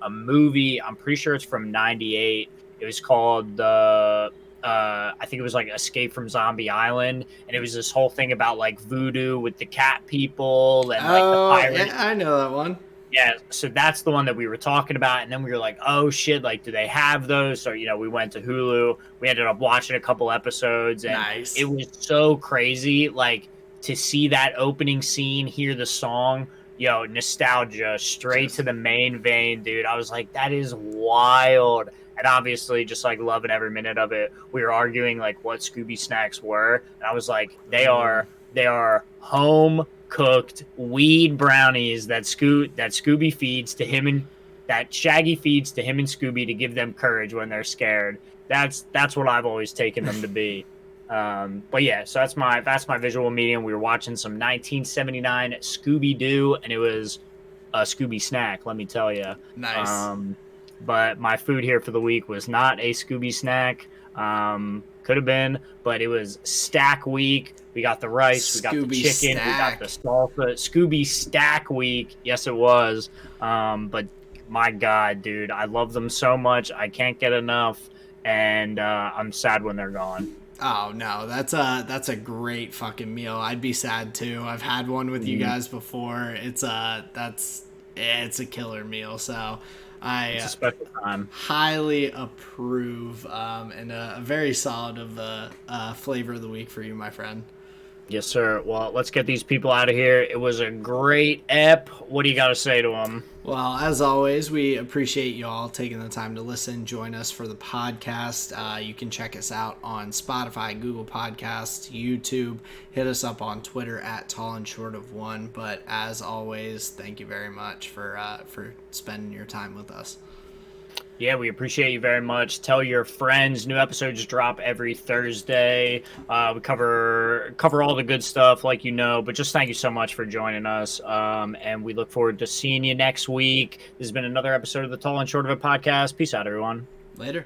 a movie, I'm pretty sure it's from 98. It was called the I think it was like Escape from Zombie Island, and it was this whole thing about like voodoo with the cat people and like the pirates. Yeah, I know that one. Yeah, so that's the one that we were talking about, and then we were like, oh shit, like do they have those? So we went to Hulu. We ended up watching a couple episodes, and Nice. It was so crazy, like to see that opening scene, hear the song. Yo, nostalgia straight to the main vein, dude. I was like, that is wild. And obviously, just like loving every minute of it. We were arguing like what Scooby snacks were, and I was like, they are home cooked weed brownies that Scooby feeds to him, and that Shaggy feeds to him and Scooby to give them courage when they're scared. That's what I've always taken them to be. But yeah, so that's my visual medium. We were watching some 1979 Scooby Doo, and it was a Scooby snack, let me tell you. Nice. But my food here for the week was not a Scooby snack. Could have been, but it was stack week. We got the rice, we got the Scooby chicken, we got stack. the salsa. Scooby stack week. Yes, it was. But my God, dude, I love them so much. I can't get enough, and I'm sad when they're gone. Oh no, that's a great fucking meal. I'd be sad too. I've had one with you guys before. It's a killer meal. So It's I a special time. highly approve, and a very solid of the flavor of the week for you, my friend. Yes, sir. Well, let's get these people out of here. It was a great ep. What do you got to say to them? Well, as always, we appreciate you all taking the time to listen, join us for the podcast. You can check us out on Spotify, Google Podcasts, YouTube. Hit us up on Twitter at Tall and Short of One. But as always, thank you very much for spending your time with us. Yeah, we appreciate you very much. Tell your friends. New episodes drop every Thursday. We cover all the good stuff, like you know. But just thank you so much for joining us. And we look forward to seeing you next week. This has been another episode of the Tall and Short of It podcast. Peace out, everyone. Later.